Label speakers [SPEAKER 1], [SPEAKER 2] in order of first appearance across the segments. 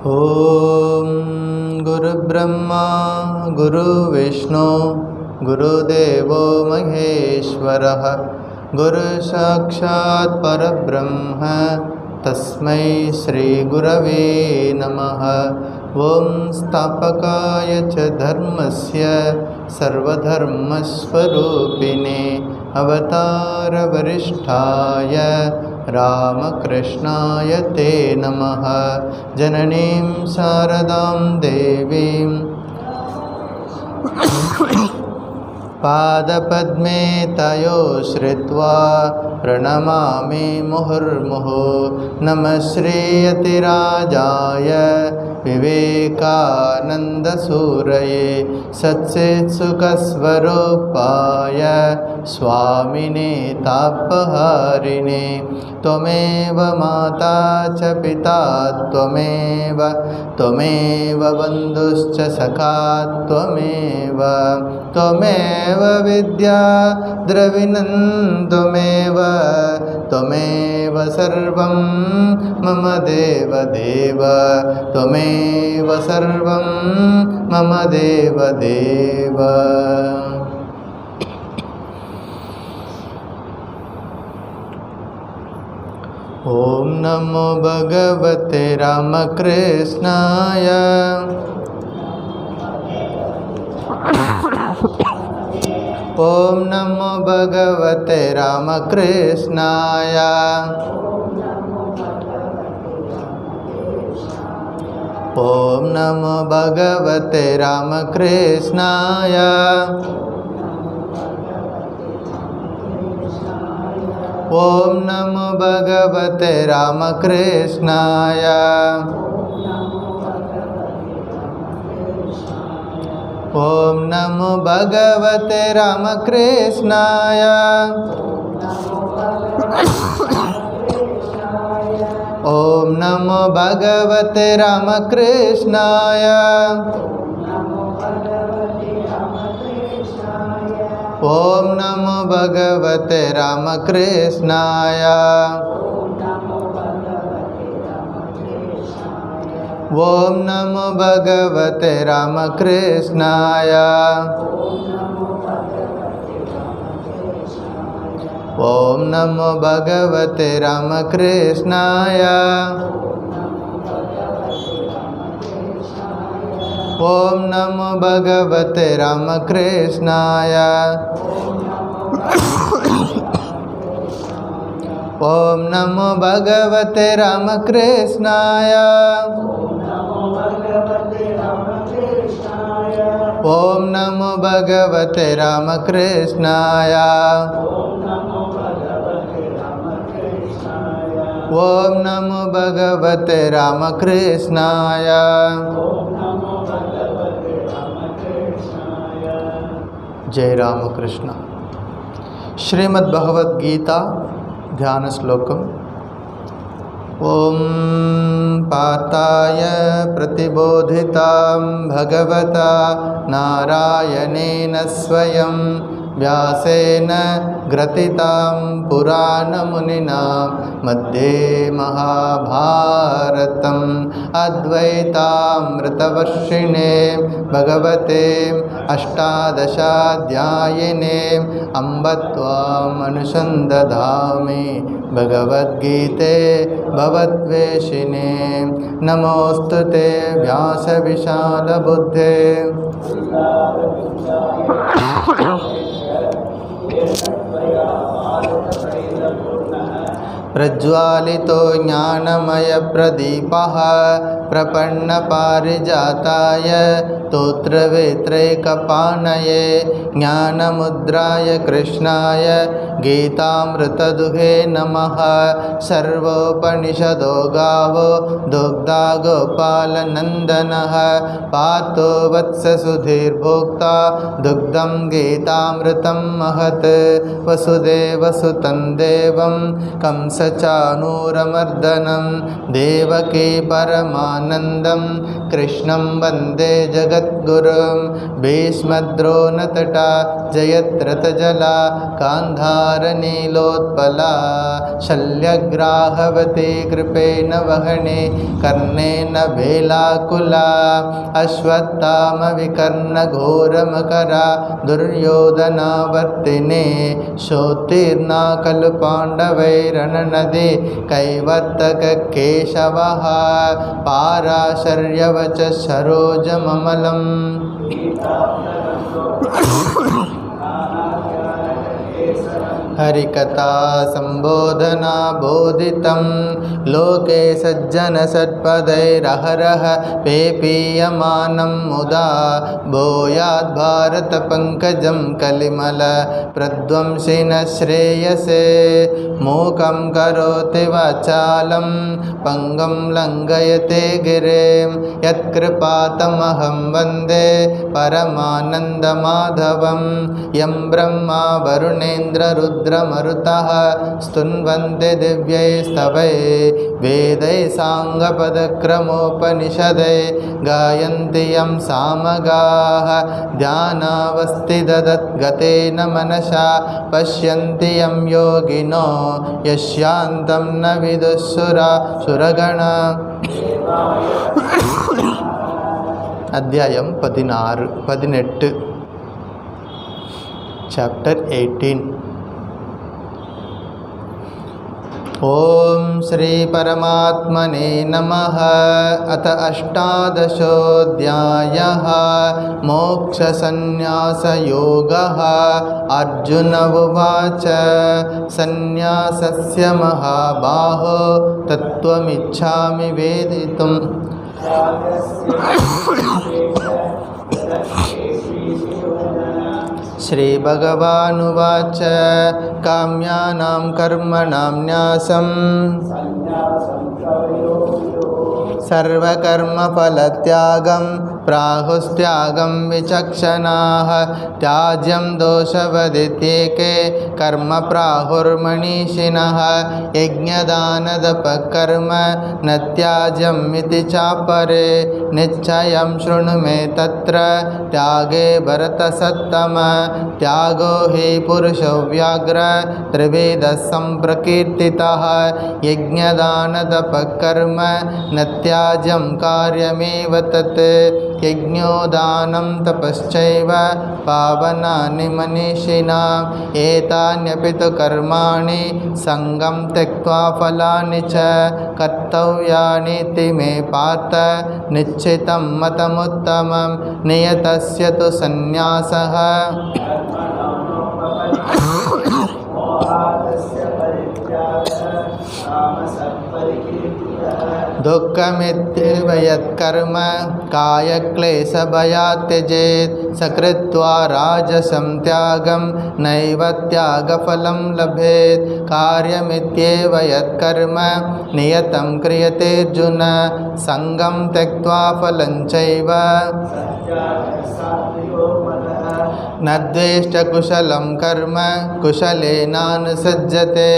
[SPEAKER 1] ॐ गुरुब्रह्मा गुरुविष्णु गुरुदेवो महेश्वरः गुरुसाक्षात् परब्रह्म तस्मै श्रीगुरवे नमः। ॐ स्थापकाय च धर्मस्य सर्वधर्मस्वरूपिणे अवतारवरिष्ठाय रामकृष्णाय ते नमः। जननीं शारदां देवीं पादपद्मे तयो श्रित्वा प्रणमामि मुहुर्मुहुः। नमः श्रीयतिराजाय विवेकानन्दसूरये सच्चित्सुखस्वरूपाय स्वामिने तापहारिणे। त्वमेव माता च पिता त्वमेव बन्धुश्च सखा त्वमेव विद्या द्रविणं त्वमेव सर्वं मम देवदेव त्वमेव सर्वं मम देवदेव। ॐ नमो भगवते रामकृष्णाय। ॐ नमो भगवते रामकृष्णाय। ॐ नमो भगवते रामकृष्णाय। ॐ नमो भगवते रामकृष्णाय। ॐ नमो भगवते रामकृष्णाय। ॐ नमो भगवते रामकृष्णाय। ॐ नमो भगवते रामकृष्णाय। ॐ नमो भगवते रामकृष्णाय। ॐ नमो भगवते रामकृष्णाय। ॐ नमो भगवते रामकृष्णाय। ॐ नमो भगवते रामकृष्णाय। ॐ नमो भगवते रामकृष्णाय। ॐ नमो भगवते रामकृष्णाय। जय रामकृष्ण। श्रीमद्भगवद्गीता ध्यान श्लोकम्। ॐ पार्थाय प्रतिबोधितां भगवता नारायणेन स्वयं व्यासेन ग्रथितां पुराणमुनिना मध्ये महाभारतम् अद्वैतामृतवर्षिणे भगवते अष्टादशाध्यायिने अम्ब त्वामनुसन्दधामि भगवद्गीते भवद्वेषिणे। नमोऽस्तु ते व्यासविशालबुद्धे प्रज्वालितो ज्ञानमयप्रदीपः प्रपन्नपारिजाताय स्तोत्रवेत्रैकपाणये ज्ञानमुद्राय कृष्णाय गीतामृतदुहे नमः। सर्वोपनिषदो गावो दुग्धा गोपालनन्दनः पार्थो वत्ससुधीर्भोक्ता दुग्धं गीतामृतं महत्। वसुदेवसुतं देवं कंसचाणूरमर्दनं देवकी परमानन्दं कृष्णं वन्दे जगत् जगद्गुरुं भीष्मद्रोणतटा जयद्रथजला गान्धारनीलोत्पला शल्यग्राहवती कृपेण वहने कर्णेन वेलाकुला अश्वत्थामविकर्णघोरमकरा दुर्योधनावर्तिने शोत्तीर्णा खलु पाण्डवैरणनदे कैवर्तककेशवः पाराशर्यवच सरोजममलम् हरिकथा संबोधना बोधितं लोके सज्जनसत्पदैरहरः पेपीयमानं मुदा भूयाद् भारतपङ्कजं कलिमल प्रध्वंसिनः श्रेयसे मूकं करोति वाचालं पङ्गुं लङ्घयते गिरिं यत्कृपातमहं वन्दे परमानन्दमाधवं यं ब्रह्मा वरुणेन्द्ररुद्रमरुतः स्तुन्वन्ते दिव्यैस्तवै वेदै साङ्गपदक्रमोपनिषदै गायन्ति यं सामगाः ध्यानावस्थितगतेन मनसा पश्यन्ति यं योगिनो यस्यान्तं न विदुःसुरगणा अध्यायं 18 चैप्टर 18 ओम श्री परमात्मने नमः। अथ अष्टादशोऽध्यायः मोक्षसंन्यासयोगः। अर्जुन उवाच संन्यासस्य महाबाहो तत्त्वमिच्छामि वेदितुम्। श्रीभगवानुवाच काम्यानां कर्मणां न्यासं सर्वकर्मफलत्यागं प्राहुस्त्यागं विचक्षणाः। त्याज्यं दोषवदित्येके कर्म प्राहुर्मनीषिणः। यज्ञदानदपकर्म न त्याज्यम् इति चापरे। निश्चयं शृणु मे तत्र त्यागे भरतसत्तम। त्यागो हि पुरुषो व्याघ्र त्रिविधः सम्प्रकीर्तितः। यज्ञदानदपकर्म न त्याज्यं कार्यमेव तत्। यज्ञोदानं तपश्चैव पावनानि मनीषिणाम्। एतान्यपि तु कर्माणि सङ्गं त्यक्त्वा फलानि च कर्तव्यानीति मे पार्थ निश्चितं मतमुत्तमं। नियतस्य तु सन्न्यासः दुःखमित्येव यत्कर्म कायक्लेशभयात् त्यजेत्। सकृत्वा राजसं त्यागं नैव त्यागफलं लभेत्। कार्यमित्येव यत्कर्म नियतं क्रियते अर्जुन सङ्गं त्यक्त्वा फलं चैव न द्वेष्टकुशलं कर्म कुशलेनानुसज्जते।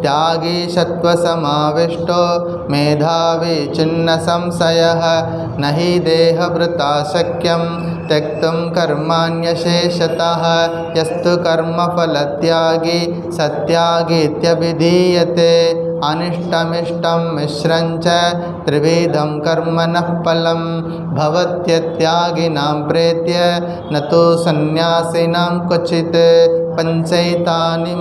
[SPEAKER 1] त्यागी सत्त्वसमाविष्टो मेधावी छिन्न संशयः। न हि देहभृता शक्यं त्यक्तुं कर्माण्यशेषतः। यस्तु कर्मफलत्यागी सत्यागीत्यभिधीयते। अनिष्टमिष्टं मिश्रं च त्रिविधं कर्मणः फलं भवत्यत्यागिनां प्रेत्य न तु सन्न्यासिनां क्वचित्। पञ्चैतानि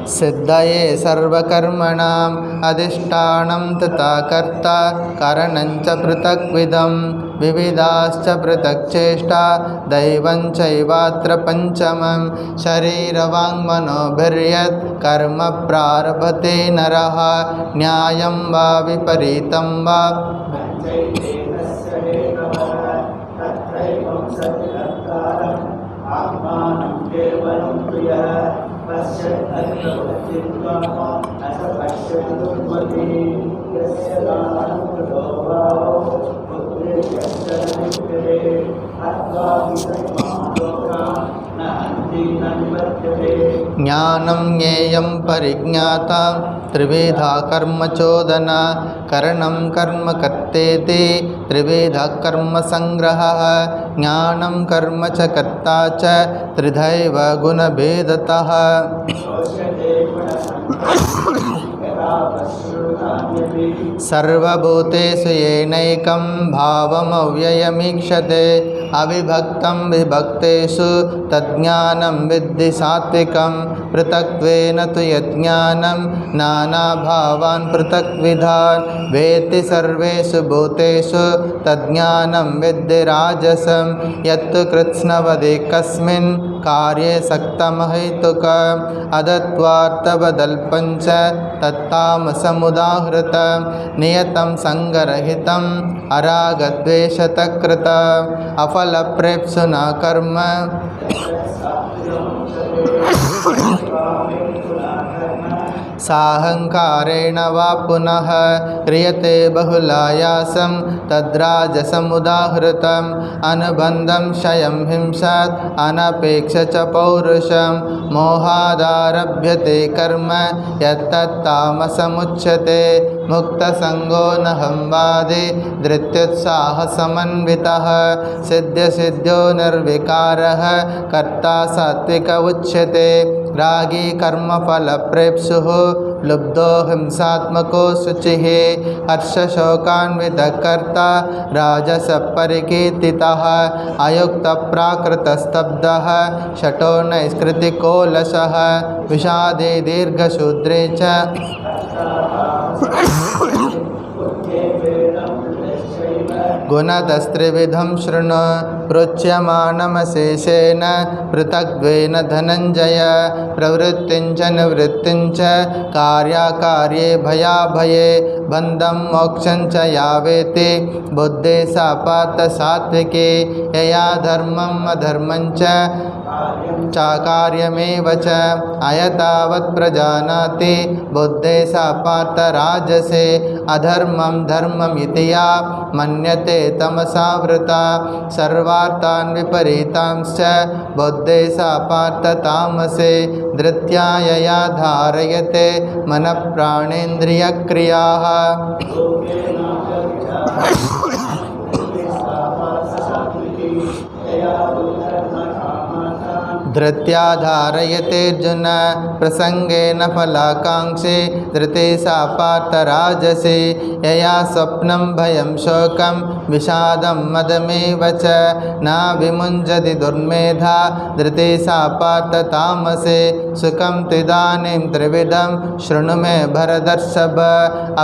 [SPEAKER 1] सिद्धये सर्वकर्मणाम् अधिष्ठानं तथा कर्ता कारणं च पृथग्विधं। विविधाश्च पृथक् चेष्टा दैवं चैवात्र पञ्चमं। शरीरवाङ्मनोभिर्यत् कर्म प्रारभते नरः न्यायं वा विपरीतं वा ज्ञानं ज्ञेयं परिज्ञाता त्रिविधा कर्मचोदना करणं कर्म कर्तेति त्रिविधः कर्मसङ्ग्रहः ज्ञानं कर्म च कर्ता च त्रिधैव गुणभेदतः सर्वभूतेषु येनैकं भावमव्ययमीक्षते अविभक्तं विभक्तेषु तज्ज्ञानं विद्धि सात्विकं पृथक्त्वेन तु यज्ञानं नानाभावान् पृथक्विधान् वेत्ति सर्वेषु भूतेषु तज्ज्ञानं विद्धि राजसं यत्तु कृत्स्नवदेकस्मिन् कार्ये सक्तमहैतुकम् अदत्वार्थवदल्पञ्च तत्तामसमुदाहृतं नियतं सङ्गरहितम् अरागद्वेषतकृतम् अफलप्रेप्सुना कर्म साहंकारेण वा पुनः क्रियते बहुलायासं तद्राजसमुदाहृतम् अनुबन्धं क्षयं हिंसात् अनपेक्ष च पौरुषं मोहादारभ्यते कर्म यत्तत्तामसमुच्यते मुक्तसङ्गो नहंवादे धृत्युत्साहसमन्वितः सिद्ध्यसिद्ध्यो निर्विकारः कर्ता सात्विक उच्यते रागी कर्मफलप्रेप्सुः लुब्धो हिंसात्मको शुचिः हर्षशोकान्वितः कर्ता राजसपरिकीर्तितः अयुक्तप्राकृतस्तब्धः शठो नैष्कृतिको लशः विषादे दीर्घशूद्रे च गुणदस्त्रिविधं शृणु प्रोच्यमानमशेषेण पृथग्त्वेन धनञ्जय प्रवृत्तिं च निवृत्तिं च कार्याकार्ये भयाभये बन्धं मोक्षं च यावेति बुद्धे सा पात सात्विके यया धर्मम् अधर्मं च कार्यमेव च अयतावत् प्रजानाति बुद्धे सा पार्थ राजसे अधर्मं धर्ममिति या मन्यते तमसावृता सर्वार्थान् विपरीतांश्च बुद्धे सा पार्थ तामसे धृत्या यया धारयते मनः प्राणेन्द्रियक्रियाः धृत्या धारयतेऽर्जुन प्रसंगेन फलाकांक्षे धृते सा पार्थ राजसे यया स्वप्नं भयं शोकं विषादं मदमेव च न विमुञ्चति दुर्मेधा धृते सा पार्थ तामसे सुखं त्विदानीं त्रिविधं शृणु मे भरतर्षभ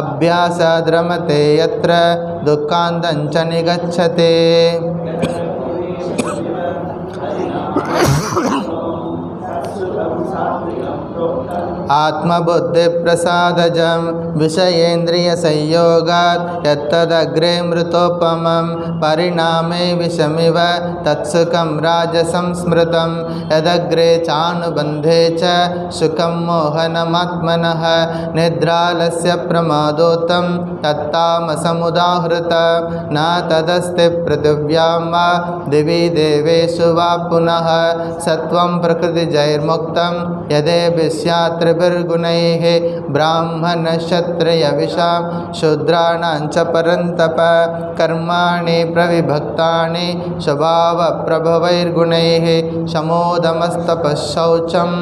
[SPEAKER 1] अभ्यासाद् रमते यत्र दुःखान्तं च निगच्छते आत्मबुद्धिप्रसादजं विषयेन्द्रियसंयोगात् यत्तदग्रे मृतोपमं परिणामे विषमिव तत्सुखं राजसं स्मृतं यदग्रे चानुबन्धे च सुखं मोहनमात्मनः निद्रालस्य प्रमादोत्तं तत्तामसमुदाहृत न तदस्ति पृथिव्यां वा दिवि देवेषु वा पुनः सत्वं प्रकृतिजैर्मुक्तं यदेभिस्यात् त्रिभिर्गुणैः ब्राह्मणक्षत्रियविषां शूद्राणां च परन्तप कर्माणि प्रविभक्तानि स्वभावप्रभवैर्गुणैः शमोदमस्तपःशौचम्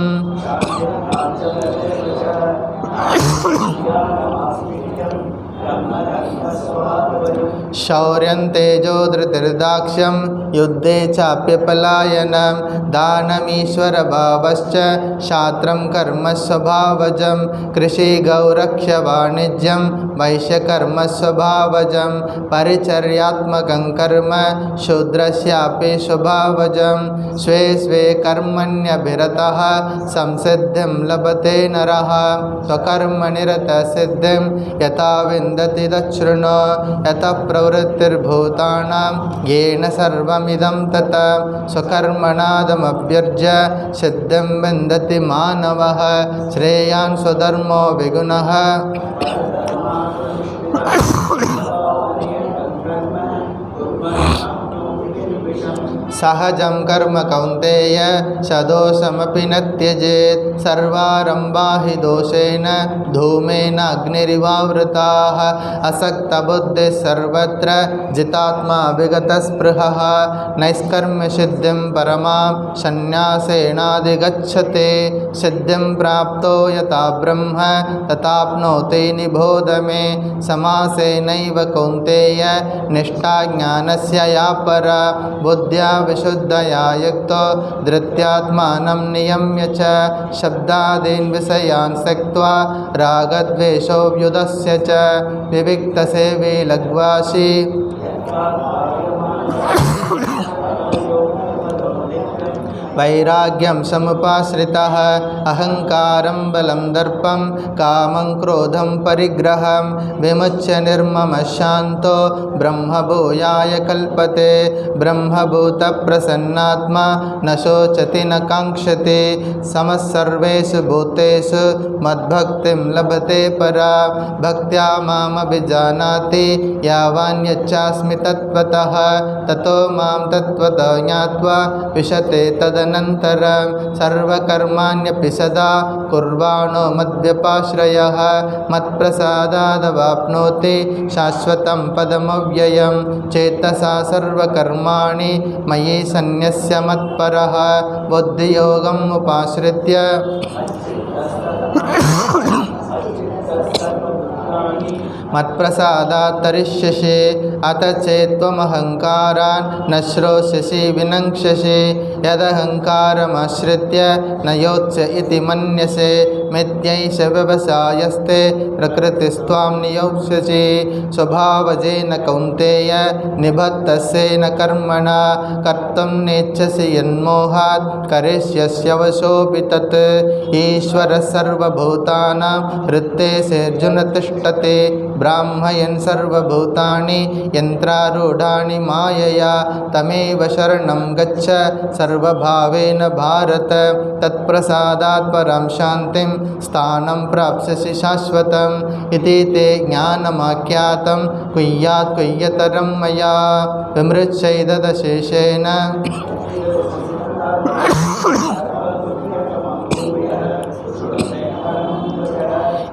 [SPEAKER 1] शौर्यं तेजो धृतिर्दाक्ष्यं युद्धे चाप्यपलायनं दानमीश्वरभावश्च शास्त्रं कर्म स्वभावजं कृषिगौरक्ष्यवाणिज्यं वैश्यकर्मस्वभावजं परिचर्यात्मकं कर्म शूद्रस्यापि स्वभावजं स्वे स्वे कर्मण्यभिरतः संसिद्धिं लभते नरः स्वकर्मनिरतसिद्धिं यथा विन्दति तच्छृणु यतः प्रवृत्तिर्भूतानां येन सर्वमिदं ततः स्वकर्मणादमभ्यर्ज्य सिद्धिं विन्दति मानवः श्रेयान् स्वधर्मो विगुणः सहजं कर्म कौन्तेय सदोषमपि न त्यजेत् सर्वारम्भा हि दोषेण धूमेन अग्निरिवावृताः असक्तबुद्धिः सर्वत्र जितात्मा विगतस्पृहः नैष्कर्म्यसिद्धिं परमां सन्न्यासेनाधिगच्छते सिद्धिं प्राप्तो यथा ब्रह्म तथाप्नोति निबोध मे समासेनैव कौन्तेय निष्ठा ज्ञानस्य या परा बुद्ध्या विशुद्धया युक्तो धृत्यात्मानं नियम्य च शब्दादीन् विषयान् त्यक्त्वा रागद्वेषोऽव्युदस्य च विविक्तसेवी लघ्वासी वैराग्यं समुपाश्रितः अहंकारं बलं दर्पं कामं क्रोधं परिग्रहं विमुच्य निर्ममशान्तो ब्रह्मभूयाय कल्पते ब्रह्मभूतप्रसन्नात्मा न शोचति न काङ्क्षति समस्सर्वेषु भूतेषु मद्भक्तिं लभते परा भक्त्या मामभिजानाति यावान्यच्चास्मि तत्त्वतः ततो मां तत्त्वतः ज्ञात्वा विशते तदनन्तरं सर्वकर्माण्यपि सदा कुर्वाणो मद्व्यपाश्रयः मत्प्रसादादवाप्नोति शाश्वतं पदमव्ययं चेतसा सर्वकर्माणि मयि सन्न्यस्य मत्परः बुद्धियोगम् उपाश्रित्य मत्प्रसादात् तरिष्यसि अथ चेत्त्वमहङ्कारान् न श्रोष्यसि विनङ्क्ष्यसि यदहङ्कारमाश्रित्य न योत्स्य इति मन्यसे मिथ्यैष व्यवसायस्ते प्रकृतिस्त्वां नियोक्ष्यसि स्वभावजेन कौन्तेय निबद्धस्येन कर्मणा कर्तुं नेच्छसि यन्मोहात् करिष्यस्यवशोऽपि तत् ईश्वरः सर्वभूतानां हृत्तेऽर्जुन तिष्ठति ब्राह्मयन् सर्वभूतानि यन्त्रारूढानि मायया तमेव शरणं गच्छ सर्वभावेन भारत तत्प्रसादात् परां शान्तिं स्थानं प्राप्स्यसि शाश्वतम् इति ते ज्ञानमाख्यातं कुय्यात् कुय्यतरं मया विमृच्छैतदशेषेण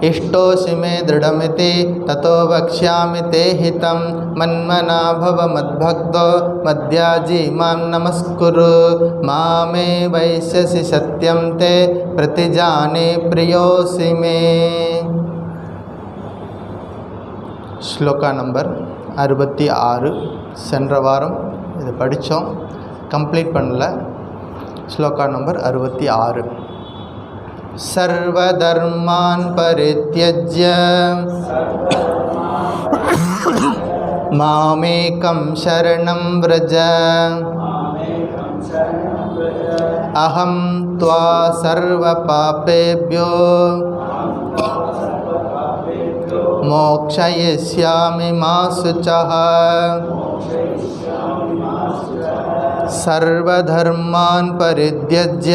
[SPEAKER 1] इष्टोऽसि मे दृढमिति ततो वक्ष्यामि ते हितं मन्मना भव मद्भक्तो मद्याजी मां नमस्कुरु मामे वैश्यसि सत्यं ते प्रतिजाने प्रियोऽसि मे ஸ்லோகா நம்பர் 66 சென்ற வாரம் இது படித்தோம், கம்ப்ளீட் பண்ணல. ஸ்லோகா நம்பர் 66 सर्वधर्मान् परित्यज्य मामेकं शरणं व्रज अहं त्वा सर्वपापेभ्यो मोक्षयिष्यामि मा शुचः सर्वधर्मान् परित्यज्य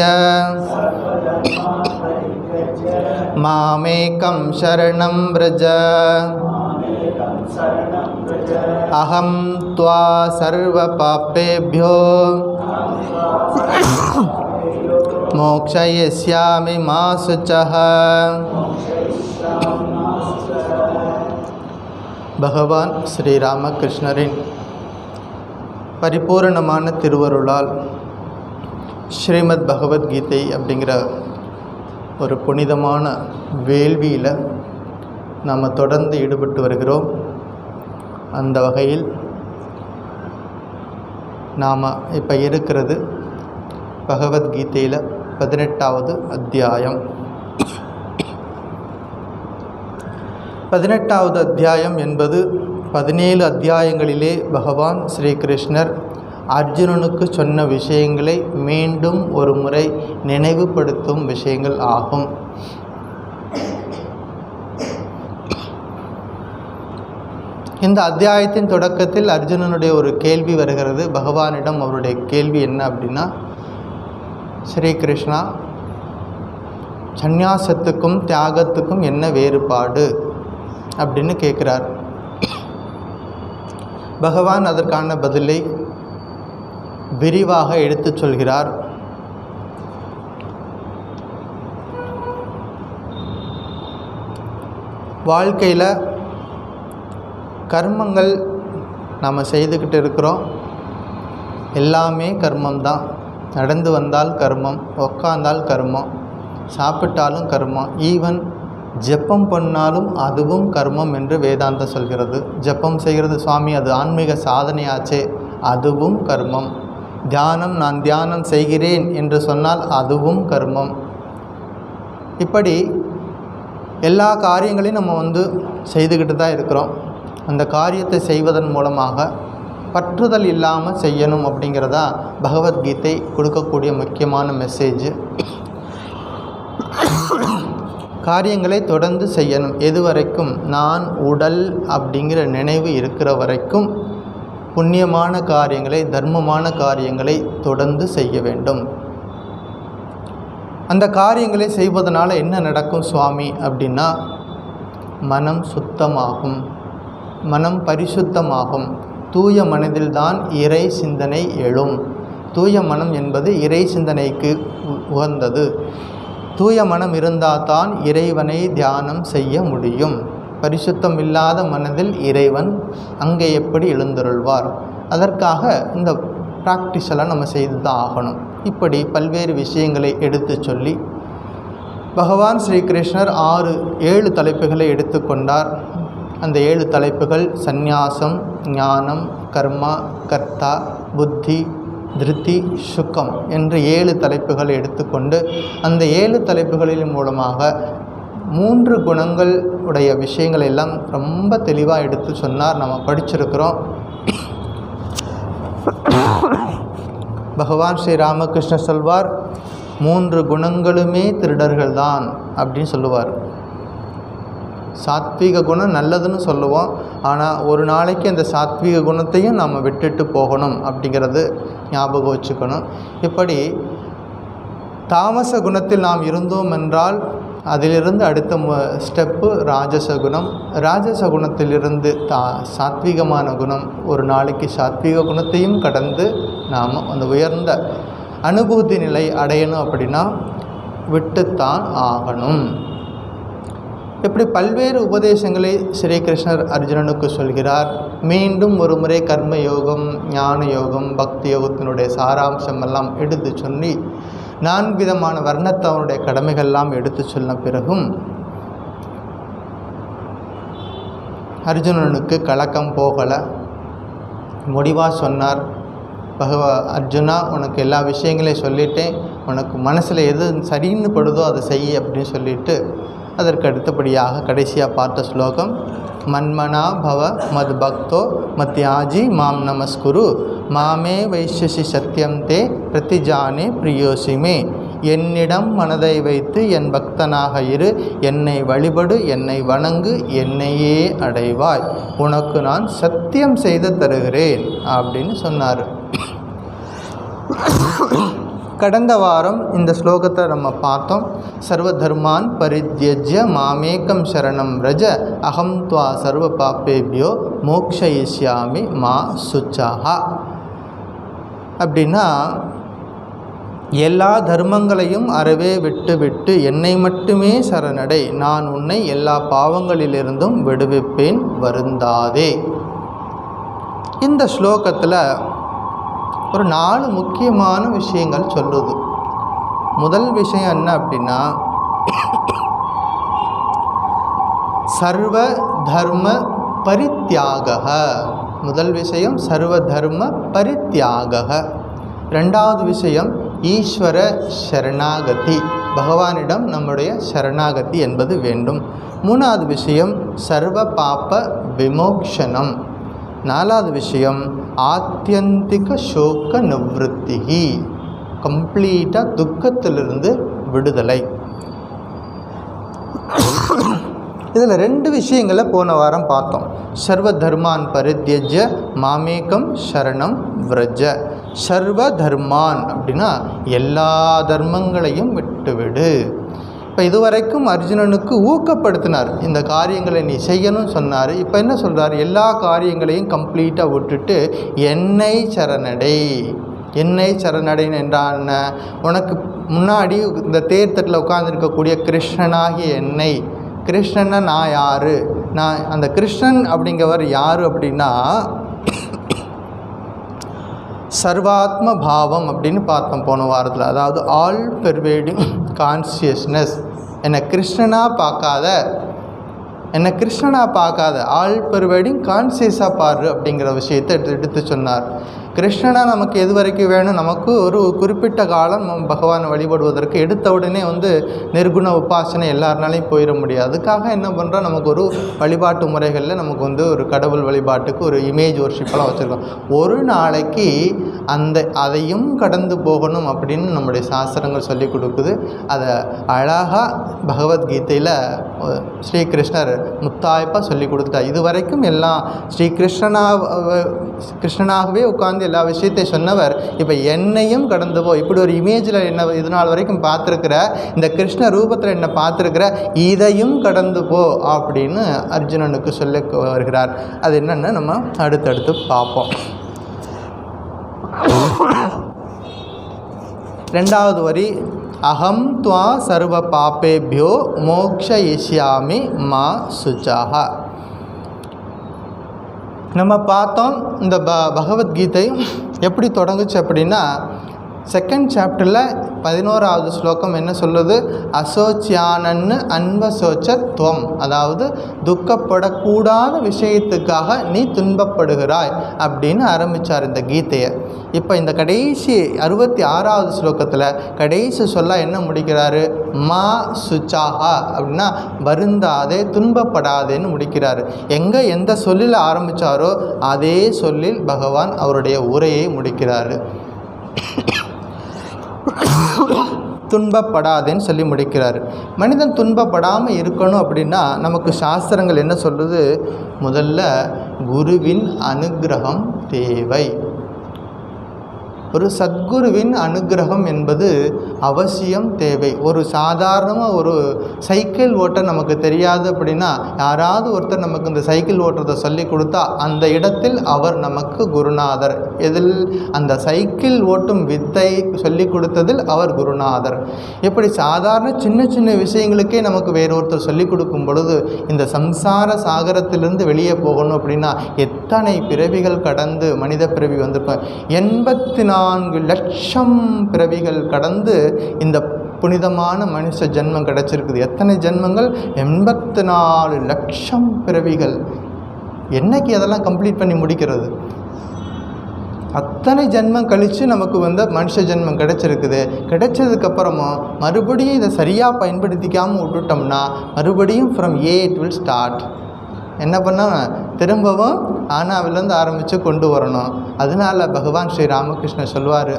[SPEAKER 1] मामेकं शरणं व्रज अहं त्वा सर्वपापेभ्यो मोक्षयिष्यामि मा शुचः. பகவான் ஸ்ரீராமகிருஷ்ணரின் பரிபூரணமான திருவருளால் ஸ்ரீமத் பகவத்கீதை அப்படிங்கிற ஒரு புனிதமான வேள்வியில் நாம் தொடர்ந்து ஈடுபட்டு வருகிறோம். அந்த வகையில் நாம் இப்போ இருக்கிறது பகவத்கீதையில் 18வது அத்தியாயம். 18வது அத்தியாயம் என்பது 17 அத்தியாயங்களிலே பகவான் ஸ்ரீகிருஷ்ணர் அர்ஜுனனுக்கு சொன்ன விஷயங்களை மீண்டும் ஒரு முறை நினைவுபடுத்தும் விஷயங்கள் ஆகும். இந்த அத்தியாயத்தின் தொடக்கத்தில் அர்ஜுனனுடைய ஒரு கேள்வி வருகிறது. பகவானிடம் அவருடைய கேள்வி என்ன அப்படின்னா, ஸ்ரீகிருஷ்ணா, சந்நியாசத்துக்கும் தியாகத்துக்கும் என்ன வேறுபாடு அப்படின்னு கேட்குறார். பகவான் அதற்கான பதிலை விரிவாக எடுத்துச் சொல்கிறார். வாழ்க்கையில் கர்மங்கள் நாம் செய்துக்கிட்டு இருக்கிறோம். எல்லாமே கர்மம்தான். நடந்து வந்தால் கர்மம், உக்காந்தால் கர்மம், சாப்பிட்டாலும் கர்மம், ஈவன் ஜெபம் பண்ணாலும் அதுவும் கர்மம் என்று வேதாந்தம் சொல்கிறது. ஜெபம் செய்கிறது சுவாமி, அது ஆன்மீக சாதனையாச்சே, அதுவும் கர்மம். தியானம், நான் தியானம் செய்கிறேன் என்று சொன்னால் அதுவும் கர்மம். இப்படி எல்லா காரியங்களையும் நம்ம செய்துக்கிட்டு தான் இருக்கிறோம். அந்த காரியத்தை செய்வதன் மூலமாக பற்றுதல் இல்லாமல் செய்யணும் அப்படிங்கிறதா பகவத்கீதை கொடுக்கக்கூடிய முக்கியமான மெசேஜ். காரியங்களை தொடர்ந்து செய்யணும். எது வரைக்கும்? நான் உடல் அப்படிங்கிற நினைவு இருக்கிற வரைக்கும் புண்ணியமான காரியங்களை, தர்மமான காரியங்களை தொடர்ந்து செய்ய வேண்டும். அந்த காரியங்களை செய்வதனால என்ன நடக்கும் சுவாமி அப்படின்னா, மனம் சுத்தமாகும், மனம் பரிசுத்தமாகும். தூய மனதில்தான் இறை சிந்தனை எழும். தூய மனம் என்பது இறை சிந்தனைக்கு உகந்தது. தூய மனம் இருந்தால் தான் இறைவனை தியானம் செய்ய முடியும். பரிசுத்தம் இல்லாத மனதில் இறைவன் அங்கே எப்படி எழுந்தருள்வார்? அதற்காக இந்த ப்ராக்டிஸெல்லாம் நம்ம செய்து தான் ஆகணும். இப்படி பல்வேறு விஷயங்களை எடுத்து சொல்லி பகவான் ஸ்ரீகிருஷ்ணர் 7 தலைப்புகளை எடுத்துக்கொண்டார். அந்த 7 தலைப்புகள் சந்நியாசம், ஞானம், கர்மா, கர்த்தா, புத்தி, திருத்தி, சுகம் என்று 7 தலைப்புகளை எடுத்துக்கொண்டு அந்த 7 தலைப்புகளின் மூலமாக 3 குணங்கள் உடைய விஷயங்கள் எல்லாம் ரொம்ப தெளிவாக எடுத்து சொன்னார். நம்ம படிச்சிருக்கிறோம். பகவான் ஸ்ரீ ராமகிருஷ்ணர் சொல்வார், 3 குணங்களுமே திருடர்கள் தான் அப்படின்னு சொல்லுவார். சாத்வீக குணம் நல்லதுன்னு சொல்லுவோம், ஆனால் ஒரு நாளைக்கு அந்த சாத்வீக குணத்தையும் நாம் விட்டுட்டு போகணும் அப்படிங்கிறது ஞாபகம் வச்சுக்கணும். இப்படி தாமச குணத்தில் நாம் இருந்தோம் என்றால் அதிலிருந்து அடுத்த ஸ்டெப்பு ராஜசகுணம். ராஜசகுணத்திலிருந்து சாத்வீகமான குணம். ஒரு நாளைக்கு சாத்வீக குணத்தையும் கடந்து நாம் அந்த உயர்ந்த அனுபூதி நிலை அடையணும் அப்படின்னா விட்டுத்தான் ஆகணும். இப்படி பல்வேறு உபதேசங்களை ஸ்ரீகிருஷ்ணர் அர்ஜுனனுக்கு சொல்கிறார். மீண்டும் ஒரு முறை கர்ம யோகம், ஞான யோகம், பக்தி யோகத்தினுடைய சாராம்சம் எல்லாம் எடுத்து சொல்லி 4 விதமான வர்ணத்தவனுடைய கடமைகள்லாம் எடுத்து சொன்ன பிறகும் அர்ஜுனனுக்கு கலக்கம் போகலை. முடிவாக சொன்னார், அர்ஜுனா, உனக்கு எல்லா விஷயங்களையும் சொல்லிட்டேன், உனக்கு மனசில் எது சரின்னு படுதோ அதை செய் அப்படின்னு சொல்லிட்டு அதற்கு அடுத்தபடியாக கடைசியாக பார்த்த ஸ்லோகம், மன்மனா பவ மத் பக்தோ மத்யாஜி மாம் நமஸ்குரு மாமே வைஷ்யசி சத்தியம் தே பிரதிஜானே பிரியோசிமே. என்னிடம் மனதை வைத்து என் பக்தனாக இரு, என்னை வழிபடு, என்னை வணங்கு, என்னையே அடைவாய், உனக்கு நான் சத்தியம் செய்து தருகிறேன் அப்படின்னு சொன்னார். கடந்த வாரம் இந்த ஸ்லோகத்தை நம்ம பார்த்தோம். சர்வ தர்மான் பரித்யஜ்ய மாமேகம் சரணம் ரஜ அகம் துவா சர்வ பாப்பேபியோ மோக்ஷயிஷ்யாமி மா சுச்சாஹா. அப்படின்னா எல்லா தர்மங்களையும் அறவே விட்டு என்னை மட்டுமே சரணடை, நான் உன்னை எல்லா பாவங்களிலிருந்தும் விடுவிப்பேன், வருந்தாதே. இந்த ஸ்லோகத்தில் ஒரு 4 முக்கியமான விஷயங்கள் சொல்லுது. முதல் விஷயம் என்ன அப்படின்னா, சர்வ தர்ம பரித்யாக. முதல் விஷயம் சர்வ தர்ம பரித்யாக. ரெண்டாவது விஷயம் ஈஸ்வர சரணாகதி, பகவானிடம் நம்முடைய சரணாகதி என்பது வேண்டும். மூணாவது விஷயம் சர்வ பாப விமோக்ஷனம். நாலாவது விஷயம் ஆத்தியந்திக சோக நிவృత్తి, கம்ப்ளீட்டாக துக்கத்திலிருந்து விடுதலை. இதில் 2 விஷயங்களை போன வாரம் பார்த்தோம். சர்வ தர்மான் பரித்யஜ்ய மாமேகம் சரணம் விரஜ. சர்வ தர்மான் அப்படின்னா எல்லா தர்மங்களையும் விட்டுவிடு. இப்போ இதுவரைக்கும் அர்ஜுனனுக்கு ஊக்கப்படுத்தினார், இந்த காரியங்களை நீ செய்யணும்னு சொன்னார். இப்போ என்ன சொல்கிறார்? எல்லா காரியங்களையும் கம்ப்ளீட்டாக விட்டுட்டு என்னை சரணடை, என்னை சரணடைன் என்றால் என்ன? உனக்கு முன்னாடி இந்த தேர்தட்டில் உட்கார்ந்துருக்கக்கூடிய கிருஷ்ணனாகிய என்னை, கிருஷ்ணன்னா நான் யார்? நான் அந்த கிருஷ்ணன் அப்படிங்கிறவர் யார் அப்படின்னா சர்வாத்ம பாவம் அப்படின்னு பார்த்தோம் போன வாரத்தில். அதாவது ஆல் பெர்வேடிங் கான்சியஸ்னஸ். என்னை கிருஷ்ணனாக பார்க்காத ஆல் பெர்வேடிங் கான்சியஸாக பாரு அப்படிங்கிற விஷயத்தை எடுத்து சொன்னார். கிருஷ்ணனா நமக்கு எது வரைக்கும் வேணும்? நமக்கு ஒரு குறிப்பிட்ட காலம் நம்ம பகவானை வழிபடுவதற்கு எடுத்த உடனே நிர்குண உபாசனை எல்லாருனாலையும் போயிட முடியாது. அதுக்காக என்ன பண்ணுறோம், நமக்கு ஒரு வழிபாட்டு முறைகளில் நமக்கு ஒரு கடவுள் வழிபாட்டுக்கு ஒரு இமேஜ் ஒர்ஷிப்பெல்லாம் வச்சுருக்கோம். ஒரு நாளைக்கு அதையும் கடந்து போகணும் அப்படின்னு நம்முடைய சாஸ்திரங்கள் சொல்லி கொடுக்குது. அதை அழகாக பகவத்கீதையில் ஸ்ரீகிருஷ்ணர் முத்தாய்ப்பாக சொல்லி கொடுத்துட்டார். இது வரைக்கும் எல்லாம் கிருஷ்ணனாகவே உட்கார்ந்து எல்லா விஷயத்தையும் சொன்னவர் இப்போ என்னையும் கடந்து போ, இப்படி ஒரு இமேஜில் என்ன இது நாள் வரைக்கும் பார்த்துருக்கிற, இந்த கிருஷ்ண ரூபத்தில் என்ன பார்த்துருக்கிற, இதையும் கடந்து போ அப்படின்னு அர்ஜுனனுக்கு சொல்ல வருகிறார். அது என்னென்னு நம்ம அடுத்தடுத்து பார்ப்போம். 2வது வரி, அகம் துவா சர்வ பாப்பேபியோ மோக்ஷயிஷ்யாமி மா சுச்சாக. நம்ம பார்த்தோம் இந்த பகவத்கீதை எப்படி தொடங்குச்சு அப்படின்னா, 2nd சாப்டரில் 11வது ஸ்லோகம் என்ன சொல்லுது? அசோச்சியானன்னு அன்பசோச்சத்வம், அதாவது துக்கப்படக்கூடாத விஷயத்துக்காக நீ துன்பப்படுகிறாய் அப்படின்னு ஆரம்பித்தார் இந்த கீதையை. இப்போ இந்த கடைசி 66வது ஸ்லோகத்தில் கடைசி சொல்ல என்ன முடிக்கிறாரு? மா சுச்சாகா அப்படின்னா வருந்தாதே, துன்பப்படாதேன்னு முடிக்கிறாரு. எந்த சொல்லில் ஆரம்பித்தாரோ அதே சொல்லில் பகவான் அவருடைய உரையை முடிக்கிறாரு. துன்பப்படாதேன்னு சொல்லி முடிக்கிறார். மனிதன் துன்பப்படாமல் இருக்கணும் அப்படின்னா நமக்கு சாஸ்திரங்கள் என்ன சொல்லுது? முதல்ல குருவின் அனுக்கிரகம் தேவை. ஒரு சத்குருவின் அனுக்கிரகம் என்பது அவசியம் தேவை. ஒரு சாதாரணமாக ஒரு சைக்கிள் ஓட்ட நமக்கு தெரியாது அப்படின்னா யாராவது ஒருத்தர் நமக்கு இந்த சைக்கிள் ஓட்டுறதை சொல்லி கொடுத்தா அந்த இடத்தில் அவர் நமக்கு குருநாதர். எதில்? அந்த சைக்கிள் ஓட்டும் வித்தை சொல்லி கொடுத்ததில் அவர் குருநாதர். இப்படி சாதாரண சின்ன சின்ன விஷயங்களுக்கே நமக்கு வேறொருத்தர் சொல்லி கொடுக்கும் பொழுது இந்த சம்சார சாகரத்திலிருந்து வெளியே போகணும் அப்படின்னா எத்தனை பிறவிகள் கடந்து மனித பிறவி வந்திருக்கோம். 84 லட்சம் பிறவிகள் கடந்து இந்த புனிதமான மனுஷ ஜென்மம் கிடைச்சிருக்குது. எத்தனை ஜென்மங்கள்? 84 லட்சம் பிறவிகள். என்னைக்கு அதெல்லாம் கம்ப்ளீட் பண்ணி முடிக்கிறது? அத்தனை ஜென்மம் கழித்து நமக்கு மனுஷ ஜென்மம் கிடைச்சிருக்குது. கிடைச்சதுக்கப்புறமும் மறுபடியும் இதை சரியாக பயன்படுத்திக்காமல் விட்டுட்டோம்னா மறுபடியும் from A it will start. என்ன பண்ணால் திரும்பவும் ஆனாவிலேருந்து ஆரம்பித்து கொண்டு வரணும். அதனால் பகவான் ஸ்ரீ ராமகிருஷ்ணர் சொல்வார்,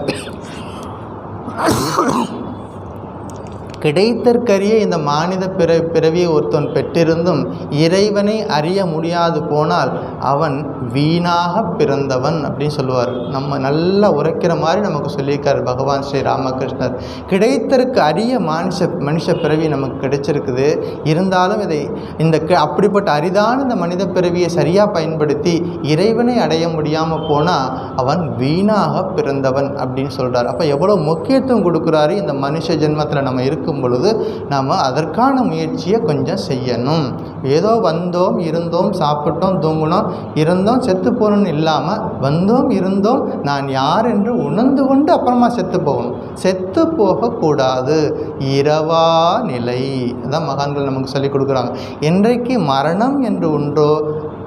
[SPEAKER 1] கிடைத்தற்கரிய இந்த மானிட பிறவியை ஒருத்தன் பெற்றிருந்தும் இறைவனை அறிய முடியாது போனால் அவன் வீணாக பிறந்தவன் அப்படின்னு சொல்லுவார். நம்ம நல்லா உரைக்கிற மாதிரி நமக்கு சொல்லியிருக்கார் பகவான் ஸ்ரீ ராமகிருஷ்ணர். கிடைத்தற்கு அரிய மனுஷ பிறவி நமக்கு கிடைச்சிருக்குது. இருந்தாலும் அப்படிப்பட்ட அரிதான இந்த மனித பிறவியை சரியாக பயன்படுத்தி இறைவனை அடைய முடியாமல் போனால் அவன் வீணாக பிறந்தவன் அப்படின்னு சொல்கிறார். அப்போ எவ்வளோ முக்கியத்துவம் கொடுக்குறாரு இந்த மனுஷ ஜென்மத்தில் நம்ம இருக்கும் பொழுது நாம் அதற்கான முயற்சியை கொஞ்சம் செய்யணும். ஏதோ வந்தோம், இருந்தோம், சாப்பிட்டோம், தூங்கினோம், இருந்தோம், செத்து போகணும்னு இல்லாமல் வந்தோம், இருந்தோம், நான் யார் என்று உணர்ந்து கொண்டு அப்புறமா செத்து போகணும். செத்து போகக்கூடாது. இரவா நிலை அதான் மகான்கள் நமக்கு சொல்லிக் கொடுக்குறாங்க. என்றைக்கு மரணம் என்று ஒன்றோ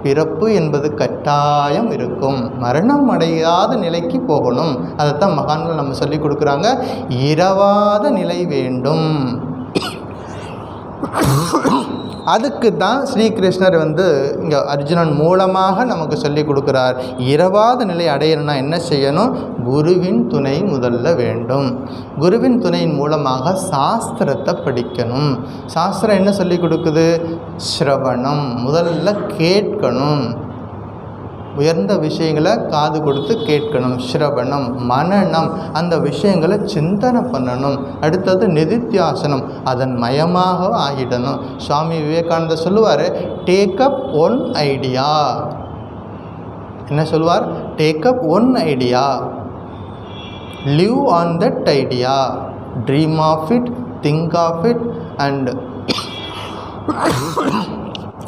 [SPEAKER 1] பிறப்பு என்பது கட்டாயம் இருக்கும். மரணம் அடையாத நிலைக்கு போகணும். அதைத்தான் மகான்கள் நம்ம சொல்லி கொடுக்குறாங்க. இரவாத நிலை வேண்டும். அதுக்கு தான் ஸ்ரீகிருஷ்ணர் இங்கே அர்ஜுனன் மூலமாக நமக்கு சொல்லி கொடுக்குறார். இரவாத நிலை அடையணும்னா என்ன செய்யணும்? குருவின் துணை முதல்ல வேண்டும். குருவின் துணையின் மூலமாக சாஸ்திரத்தை படிக்கணும். சாஸ்திரம் என்ன சொல்லி கொடுக்குது? ஸ்ரவணம், முதல்ல கேட்கணும். உயர்ந்த விஷயங்களை காது கொடுத்து கேட்கணும். ஸ்ரவணம், மனனம், அந்த விஷயங்களை சிந்தனை பண்ணணும். அடுத்தது நிதித்தியாசனம், அதன் மயமாக ஆகிடணும். சுவாமி விவேகானந்தர் சொல்லுவார், டேக் அப் ஒன் ஐடியா. என்ன சொல்லுவார்? Take up one idea. Live on that idea, dream of it, think of it and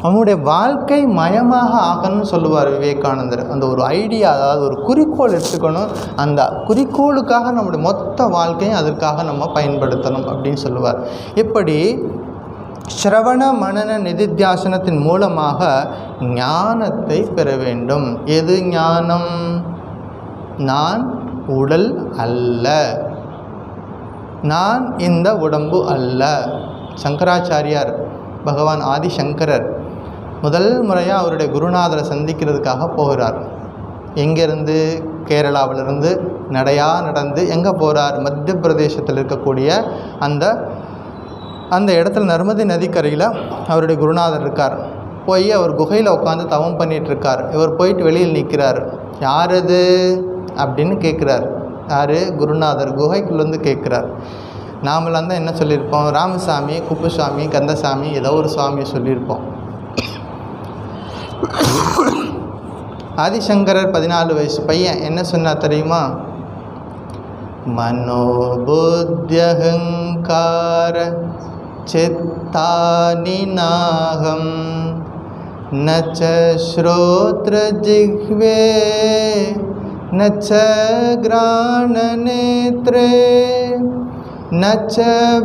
[SPEAKER 1] அவனுடைய வாழ்க்கை மயமாக ஆகணும்னு சொல்லுவார் விவேகானந்தர். அந்த ஒரு ஐடியா, அதாவது ஒரு குறிக்கோள் எடுத்துக்கணும், அந்த குறிக்கோளுக்காக நம்முடைய மொத்த வாழ்க்கையும் அதற்காக நம்ம பயன்படுத்தணும் அப்படின்னு சொல்லுவார். இப்படி ஸ்ரவண மனன நிதித்தியாசனத்தின் மூலமாக ஞானத்தை பெற வேண்டும். எது ஞானம்? நான் உடல் அல்ல, நான் இந்த உடம்பு அல்ல. சங்கராச்சாரியார், பகவான் ஆதிசங்கரர் முதல் முறையாக அவருடைய குருநாதரை சந்திக்கிறதுக்காக போகிறார். எங்கேருந்து? கேரளாவிலிருந்து நடையாக நடந்து எங்கே போகிறார்? மத்திய பிரதேசத்தில் இருக்கக்கூடிய அந்த இடத்துல நர்மதை நதிக்கரையில் அவருடைய குருநாதர் இருக்கார். போய் அவர் குகையில் உட்காந்து தவம் பண்ணிகிட்ருக்கார். இவர் போயிட்டு வெளியில் நிற்கிறார். யார் அது அப்படின்னு கேட்குறார். யார்? குருநாதர் குகைக்குள்ளேருந்து கேட்குறார். நாமெல்லாம் தான் என்ன சொல்லியிருப்போம்? ராமசாமி, குப்புசாமி, கந்தசாமி, ஏதோ ஒரு சாமியை சொல்லியிருப்போம். ஆதிசங்கரர் 14 வயசு பையன் என்ன சொன்னா தெரியுமா? மனோபுத்தியஹங்கார சித்தானி நாகம் நச்ச ஸ்ரோத்ர ஜிஹ்வே நச்ச கிராண நேத்ரே நச்ச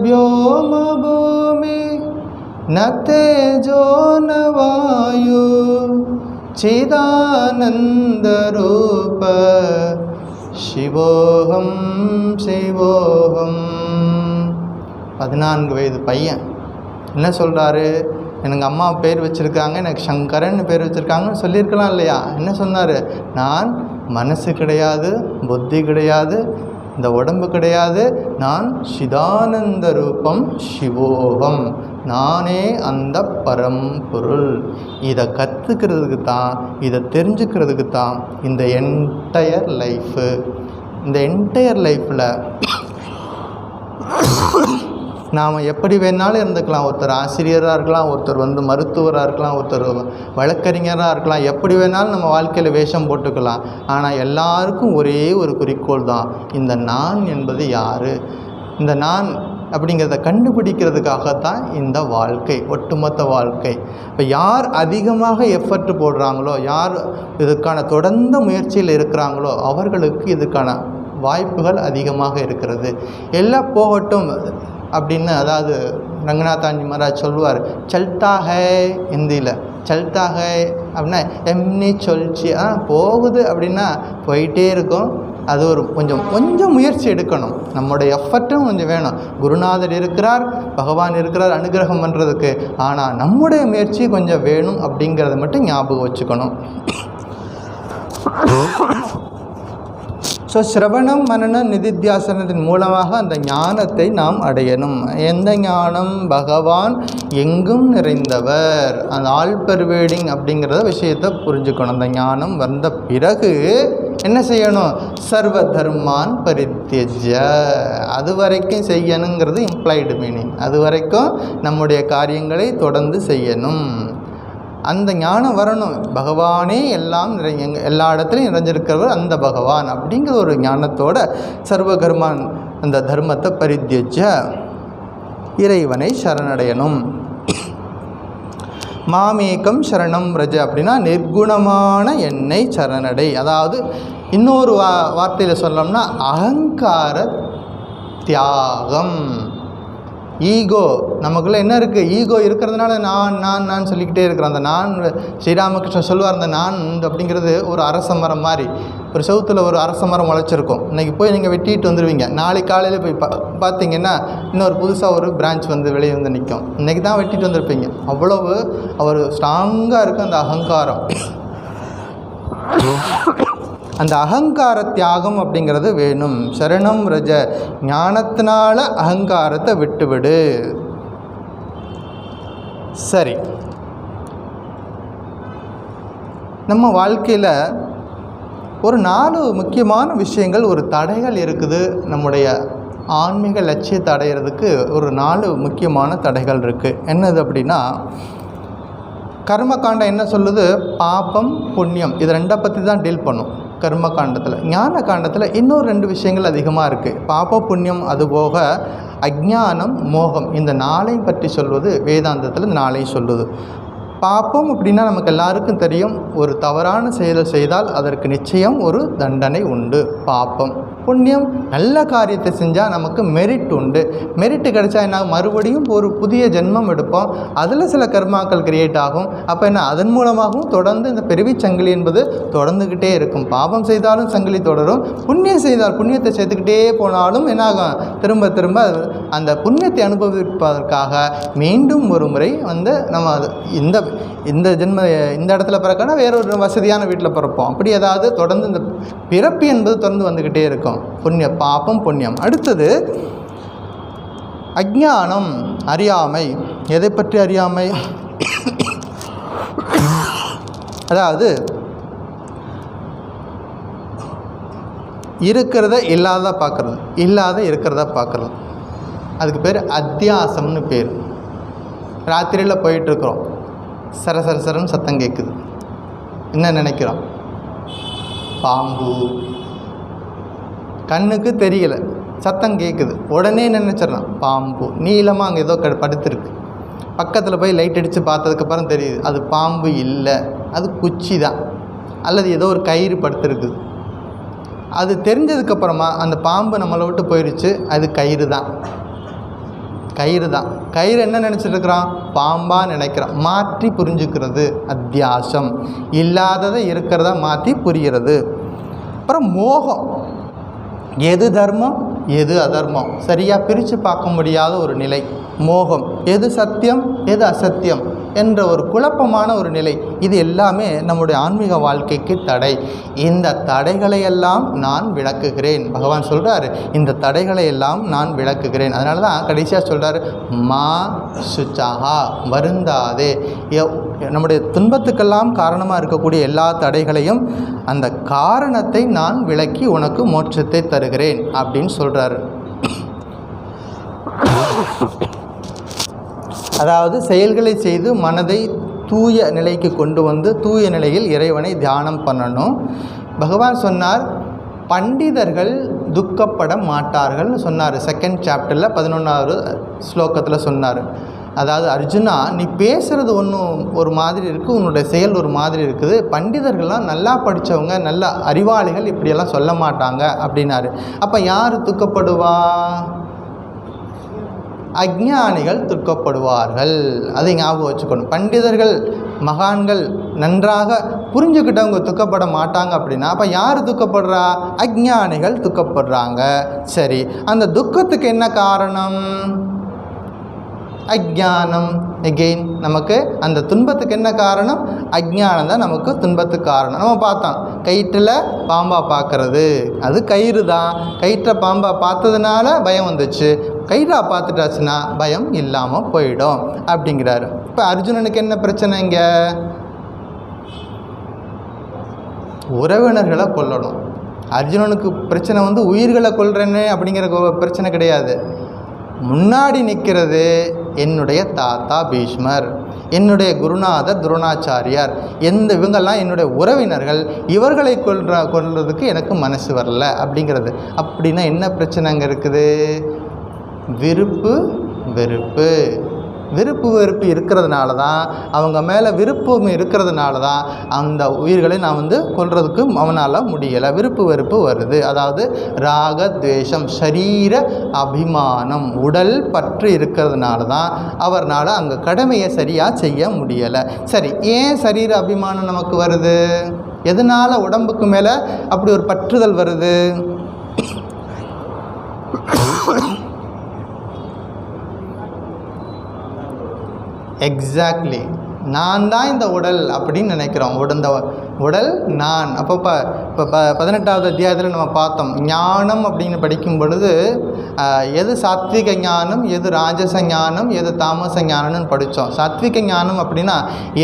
[SPEAKER 1] व्योम பூமி न तेजो न वायु चिदानंद रूप शिवोहम शिवोहम. 14 வயது பையன் என்ன சொல்கிறாரு? எனக்கு அம்மா பேர் வச்சுருக்காங்க, எனக்கு சங்கரன் பேர் வச்சுருக்காங்கன்னு சொல்லியிருக்கலாம் இல்லையா? என்ன சொன்னார்? நான் மனசு கிடையாது, புத்தி கிடையாது, இந்த உடம்பு கிடையாது, நான் சிதானந்த ரூபம் சிவோகம், நானே அந்த பரம்பொருள். இதை கற்றுக்கிறதுக்கு தான், இதை தெரிஞ்சுக்கிறதுக்கு தான் இந்த என்டையர் லைஃபு. இந்த என்டையர் லைஃப்பில் நாம் எப்படி வேணாலும் இருந்துக்கலாம். ஒருத்தர் ஆசிரியராக இருக்கலாம், ஒருத்தர் மருத்துவராக இருக்கலாம், ஒருத்தர் வழக்கறிஞராக இருக்கலாம், எப்படி வேணாலும் நம்ம வாழ்க்கையில் வேஷம் போட்டுக்கலாம். ஆனால் எல்லாருக்கும் ஒரே ஒரு குறிக்கோள் தான், இந்த நான் என்பது யார், இந்த நான் அப்படிங்கிறத கண்டுபிடிக்கிறதுக்காகத்தான் இந்த வாழ்க்கை, ஒட்டுமொத்த வாழ்க்கை. இப்போ யார் அதிகமாக எஃபர்ட் போடுறாங்களோ, யார் இதுக்கான தொடர்ந்த முயற்சியில் இருக்கிறாங்களோ அவர்களுக்கு இதுக்கான வாய்ப்புகள் அதிகமாக இருக்கிறது. எல்லாம் போகட்டும் அப்படின்னு, அதாவது ரங்கநாத்தாஞ்சி மகாராஜ் சொல்லுவார், சல்தா ஹே, ஹிந்தியில் சல்தா ஹே அப்படின்னா எம்னி சொல்ச்சி, போகுது அப்படின்னா போயிட்டே இருக்கும். அது ஒரு கொஞ்சம் முயற்சி எடுக்கணும், நம்மளுடைய எஃபர்ட்டும் கொஞ்சம் வேணும். குருநாதர் இருக்கிறார், பகவான் இருக்கிறார் அனுகிரகம் பண்ணுறதுக்கு, ஆனால் நம்முடைய முயற்சி கொஞ்சம் வேணும் அப்படிங்கிறத மட்டும் ஞாபகம் வச்சுக்கணும். ஸோ ஸ்ரவணம் மனன நிதித்தியாசனத்தின் மூலமாக அந்த ஞானத்தை நாம் அடையணும். எந்த ஞானம்? பகவான் எங்கும் நிறைந்தவர், அந்த ஆல் பெர்வேடிங் அப்படிங்கிறத விஷயத்தை புரிஞ்சுக்கணும். அந்த ஞானம் வந்த பிறகு என்ன செய்யணும்? சர்வ தர்மான் பரித்யஜ்ய, அது வரைக்கும் செய்யணுங்கிறது இம்ப்ளைடு மீனிங். அது வரைக்கும் நம்முடைய காரியங்களை தொடர்ந்து செய்யணும். அந்த ஞானம் வரணும். பகவானே எல்லாம் எல்லா இடத்துலையும் நிறைஞ்சிருக்கிறவர் அந்த பகவான் அப்படிங்கிற ஒரு ஞானத்தோட சர்வகர்மான் அந்த தர்மத்தை பரித்யஜ்ய இறைவனை சரணடையணும். மாமேகம் சரணம் ரஜ அப்படின்னா நிர்குணமான என்னை சரணடை. அதாவது இன்னொரு வார்த்தையில் சொல்லணும்னா அகங்கார தியாகம். ஈகோ நமக்குள்ளே என்ன இருக்குது? ஈகோ இருக்கிறதுனால நான் சொல்லிக்கிட்டே இருக்கிறோம். அந்த நான், ஸ்ரீராமகிருஷ்ணன் சொல்லுவார், அந்த நான் அப்படிங்கிறது ஒரு அரச மரம் மாதிரி. ஒரு செவுத்தில் ஒரு அரச மரம் முளைச்சிருக்கும். இன்றைக்கி போய் நீங்கள் வெட்டிட்டு வந்துடுவீங்க, நாளைக்கு காலையில் போய் பார்த்தீங்கன்னா இன்னொரு புதுசாக ஒரு பிரான்ச் வெளியே நிற்கும். இன்றைக்கி தான் வெட்டிட்டு வந்திருப்பீங்க. அவ்வளவு அவர் ஸ்ட்ராங்காக இருக்குது அந்த அகங்காரம். அந்த அகங்கார தியாகம் அப்படிங்கிறது வேணும். சரணம் ரஜ, ஞானத்தினால அகங்காரத்தை விட்டுவிடு. சரி, நம்ம வாழ்க்கையில் ஒரு 4 முக்கியமான விஷயங்கள், ஒரு தடைகள் இருக்குது. நம்முடைய ஆன்மீக லட்சியத்தை அடையிறதுக்கு ஒரு 4 முக்கியமான தடைகள் இருக்குது. என்னது அப்படின்னா, கர்மகாண்டம் என்ன சொல்லுது? பாபம் புண்ணியம், இது 2 பற்றி தான் டீல் பண்ணும். கர்ம காண்டத்தில். ஞான காண்டத்தில் இன்னொரு 2 விஷயங்கள் அதிகமாக இருக்குது. பாப புண்ணியம், அதுபோக அஜ்ஞானம், மோகம். இந்த 4ஐயும் பற்றி சொல்வது வேதாந்தத்தில் இந்த 4ஐயும் சொல்லுது. பாப்பம் அப்படின்னா நமக்கு எல்லாருக்கும் தெரியும், ஒரு தவறான செயலை செய்தால் அதற்கு நிச்சயம் ஒரு தண்டனை உண்டு, பாப்பம். புண்ணியம், நல்ல காரியத்தை செஞ்சால் நமக்கு மெரிட் உண்டு. மெரிட்டு கிடைச்சா என்ன, மறுபடியும் ஒரு புதிய ஜென்மம் எடுப்போம், அதில் சில கர்மாக்கள் கிரியேட் ஆகும். அப்போ என்ன, அதன் மூலமாகவும் தொடர்ந்து இந்த பிறவி சங்கிலி என்பது தொடர்ந்துக்கிட்டே இருக்கும். பாவம் செய்தாலும் சங்கிலி தொடரும், புண்ணியம் செய்தால் புண்ணியத்தை சேர்த்துக்கிட்டே போனாலும் என்னாகும், திரும்ப திரும்ப அந்த புண்ணியத்தை அனுபவிப்பதற்காக மீண்டும் ஒரு முறை வந்து நம்ம இந்த ஜென்ம இந்த இடத்துல பிறக்கனா வேறொரு வசதியான வீட்டில் பிறப்போம். அப்படி ஏதாவது தொடர்ந்து இந்த பிறப்பு என்பது தொடர்ந்து வந்துக்கிட்டே இருக்கும். புண்ணிய பாபம் புண்ணியம். அடுத்தது அஜ்ஞானம், அறியாமை. எதை பற்றி அறியாமை? அதாவது இருக்கிறத இல்லாத பார்க்குறது, இல்லாத இருக்கிறத பார்க்குறது. அதுக்கு பேர் அத்தியாசம்னு பேர். ராத்திரியில் போயிட்டுருக்குறோம், சரசரசரன்னு சத்தம் கேட்குது. என்ன நினைக்கிறோம்? பாம்பு. கண்ணுக்கு தெரியல, சத்தம் கேட்குது, உடனே நினச்சிடலாம் பாம்பு. நீளமாக அங்கே ஏதோ படுத்துருக்கு. பக்கத்தில் போய் லைட் அடித்து பார்த்ததுக்கப்புறம் தெரியுது அது பாம்பு இல்லை, அது குச்சி தான், அல்லது ஏதோ ஒரு கயிறு படுத்துருக்குது. அது தெரிஞ்சதுக்கப்புறமா அந்த பாம்பு நம்மளை விட்டு போயிடுச்சு, அது கயிறு தான். கயிறு என்ன நினச்சிட்ருக்கிறான்? பாம்பாக நினைக்கிறான். மாற்றி புரிஞ்சுக்கிறது அத்தியாசம். இல்லாததை இருக்கிறதா மாற்றி புரிகிறது. அப்புறம் மோகம். எது தர்மம் எது அதர்மம் சரியாக பிரித்து பார்க்க முடியாத ஒரு நிலை மோகம். எது சத்தியம் எது அசத்தியம் என்ற ஒரு குழப்பமான ஒரு நிலை. இது எல்லாமே நம்முடைய ஆன்மீக வாழ்க்கைக்கு தடை. இந்த தடைகளையெல்லாம் நான் விளக்குகிறேன். பகவான் சொல்கிறார், இந்த தடைகளையெல்லாம் நான் விளக்குகிறேன். அதனால தான் கடைசியாக சொல்கிறார், மா சுச்சாகா, வருந்தாதே. நம்முடைய துன்பத்துக்கெல்லாம் காரணமாக இருக்கக்கூடிய எல்லா தடைகளையும் அந்த காரணத்தை நான் விளக்கி உனக்கு மோட்சத்தை தருகிறேன் அப்படின்னு சொல்கிறார். அதாவது செயல்களை செய்து மனதை தூய நிலைக்கு கொண்டு வந்து தூய நிலையில் இறைவனை தியானம் பண்ணணும். பகவான் சொன்னார், பண்டிதர்கள் துக்கப்பட மாட்டார்கள்னு சொன்னார். 2nd சாப்டரில் 11வது ஸ்லோகத்தில் சொன்னார். அதாவது, அர்ஜுனா, நீ பேசுகிறது ஒரு மாதிரி இருக்குது, உன்னுடைய செயல் ஒரு மாதிரி இருக்குது. பண்டிதர்கள்லாம் நல்லா படித்தவங்க, நல்ல அறிவாளிகள் இப்படியெல்லாம் சொல்ல மாட்டாங்க அப்படின்னாரு. அப்போ யார் துக்கப்படுவா? அஞ்ஞானிகள் துக்கப்படுவார்கள். அதை ஞாபகம் வச்சுக்கணும். பண்டிதர்கள், மகான்கள், நன்றாக புரிஞ்சுக்கிட்டவங்க துக்கப்பட மாட்டாங்க அப்படின்னா அப்போ யார் துக்கப்படுறா? அஞ்ஞானிகள் துக்கப்படுறாங்க. சரி, அந்த துக்கத்துக்கு என்ன காரணம்? அஜ்ஞானம். எகெயின் நமக்கு அந்த துன்பத்துக்கு என்ன காரணம்? அஜ்ஞானம் தான் நமக்கு துன்பத்துக்கு காரணம். நம்ம பார்த்தோம், கயிற்றில் பாம்பா பார்க்கறது, அது கயிறு தான். கயிற்றில் பாம்பா பார்த்ததுனால பயம் வந்துச்சு, கயிறா பார்த்துட்டாச்சுன்னா பயம் இல்லாமல் போயிடும் அப்படிங்கிறாரு. இப்போ அர்ஜுனனுக்கு என்ன பிரச்சனை? இங்கே உறவினர்களை கொல்லணும். அர்ஜுனனுக்கு பிரச்சனை வந்து உயிர்களை கொல்றேன்னு அப்படிங்கிற பிரச்சனை கிடையாது. முன்னாடி நிற்கிறது என்னுடைய தாத்தா பீஷ்மர், என்னுடைய குருநாதர் துரோணாச்சாரியார், இவங்கெல்லாம் என்னுடைய உறவினர்கள். இவர்களை கொல்றதுக்கு எனக்கு மனசு வரல அப்படிங்கிறது. அப்படின்னா என்ன பிரச்சனை அங்கே இருக்குது? விருப்பு வெறுப்பு. விருப்பு வெறுப்பு இருக்கிறதுனால தான், அவங்க மேலே விருப்பம் இருக்கிறதுனால தான் அந்த உயிர்களை நான் வந்து கொல்றதுக்கு அவனால் முடியலை. விருப்பு வெறுப்பு வருது. அதாவது ராக துவேஷம், சரீர அபிமானம், உடல் பற்று இருக்கிறதுனால தான் அவர்னால் அங்கே கடமையை சரியாக செய்ய முடியலை. சரி, ஏன் சரீர அபிமானம் நமக்கு வருது? எதனால் உடம்புக்கு மேலே அப்படி ஒரு பற்றுதல் வருது? எக்ஸாக்ட்லி, நான் தான் இந்த உடல் அப்படின்னு நினைக்கிறோம். இந்த உடல் நான். அப்போ இப்போ 18வது அத்தியாயத்தில் நம்ம பார்த்தோம், ஞானம் அப்படின்னு படிக்கும் பொழுது எது சாத்விக ஞானம், எது ராஜச ஞானம், எது தாமச ஞானம்னு படித்தோம். சாத்விக ஞானம் அப்படின்னா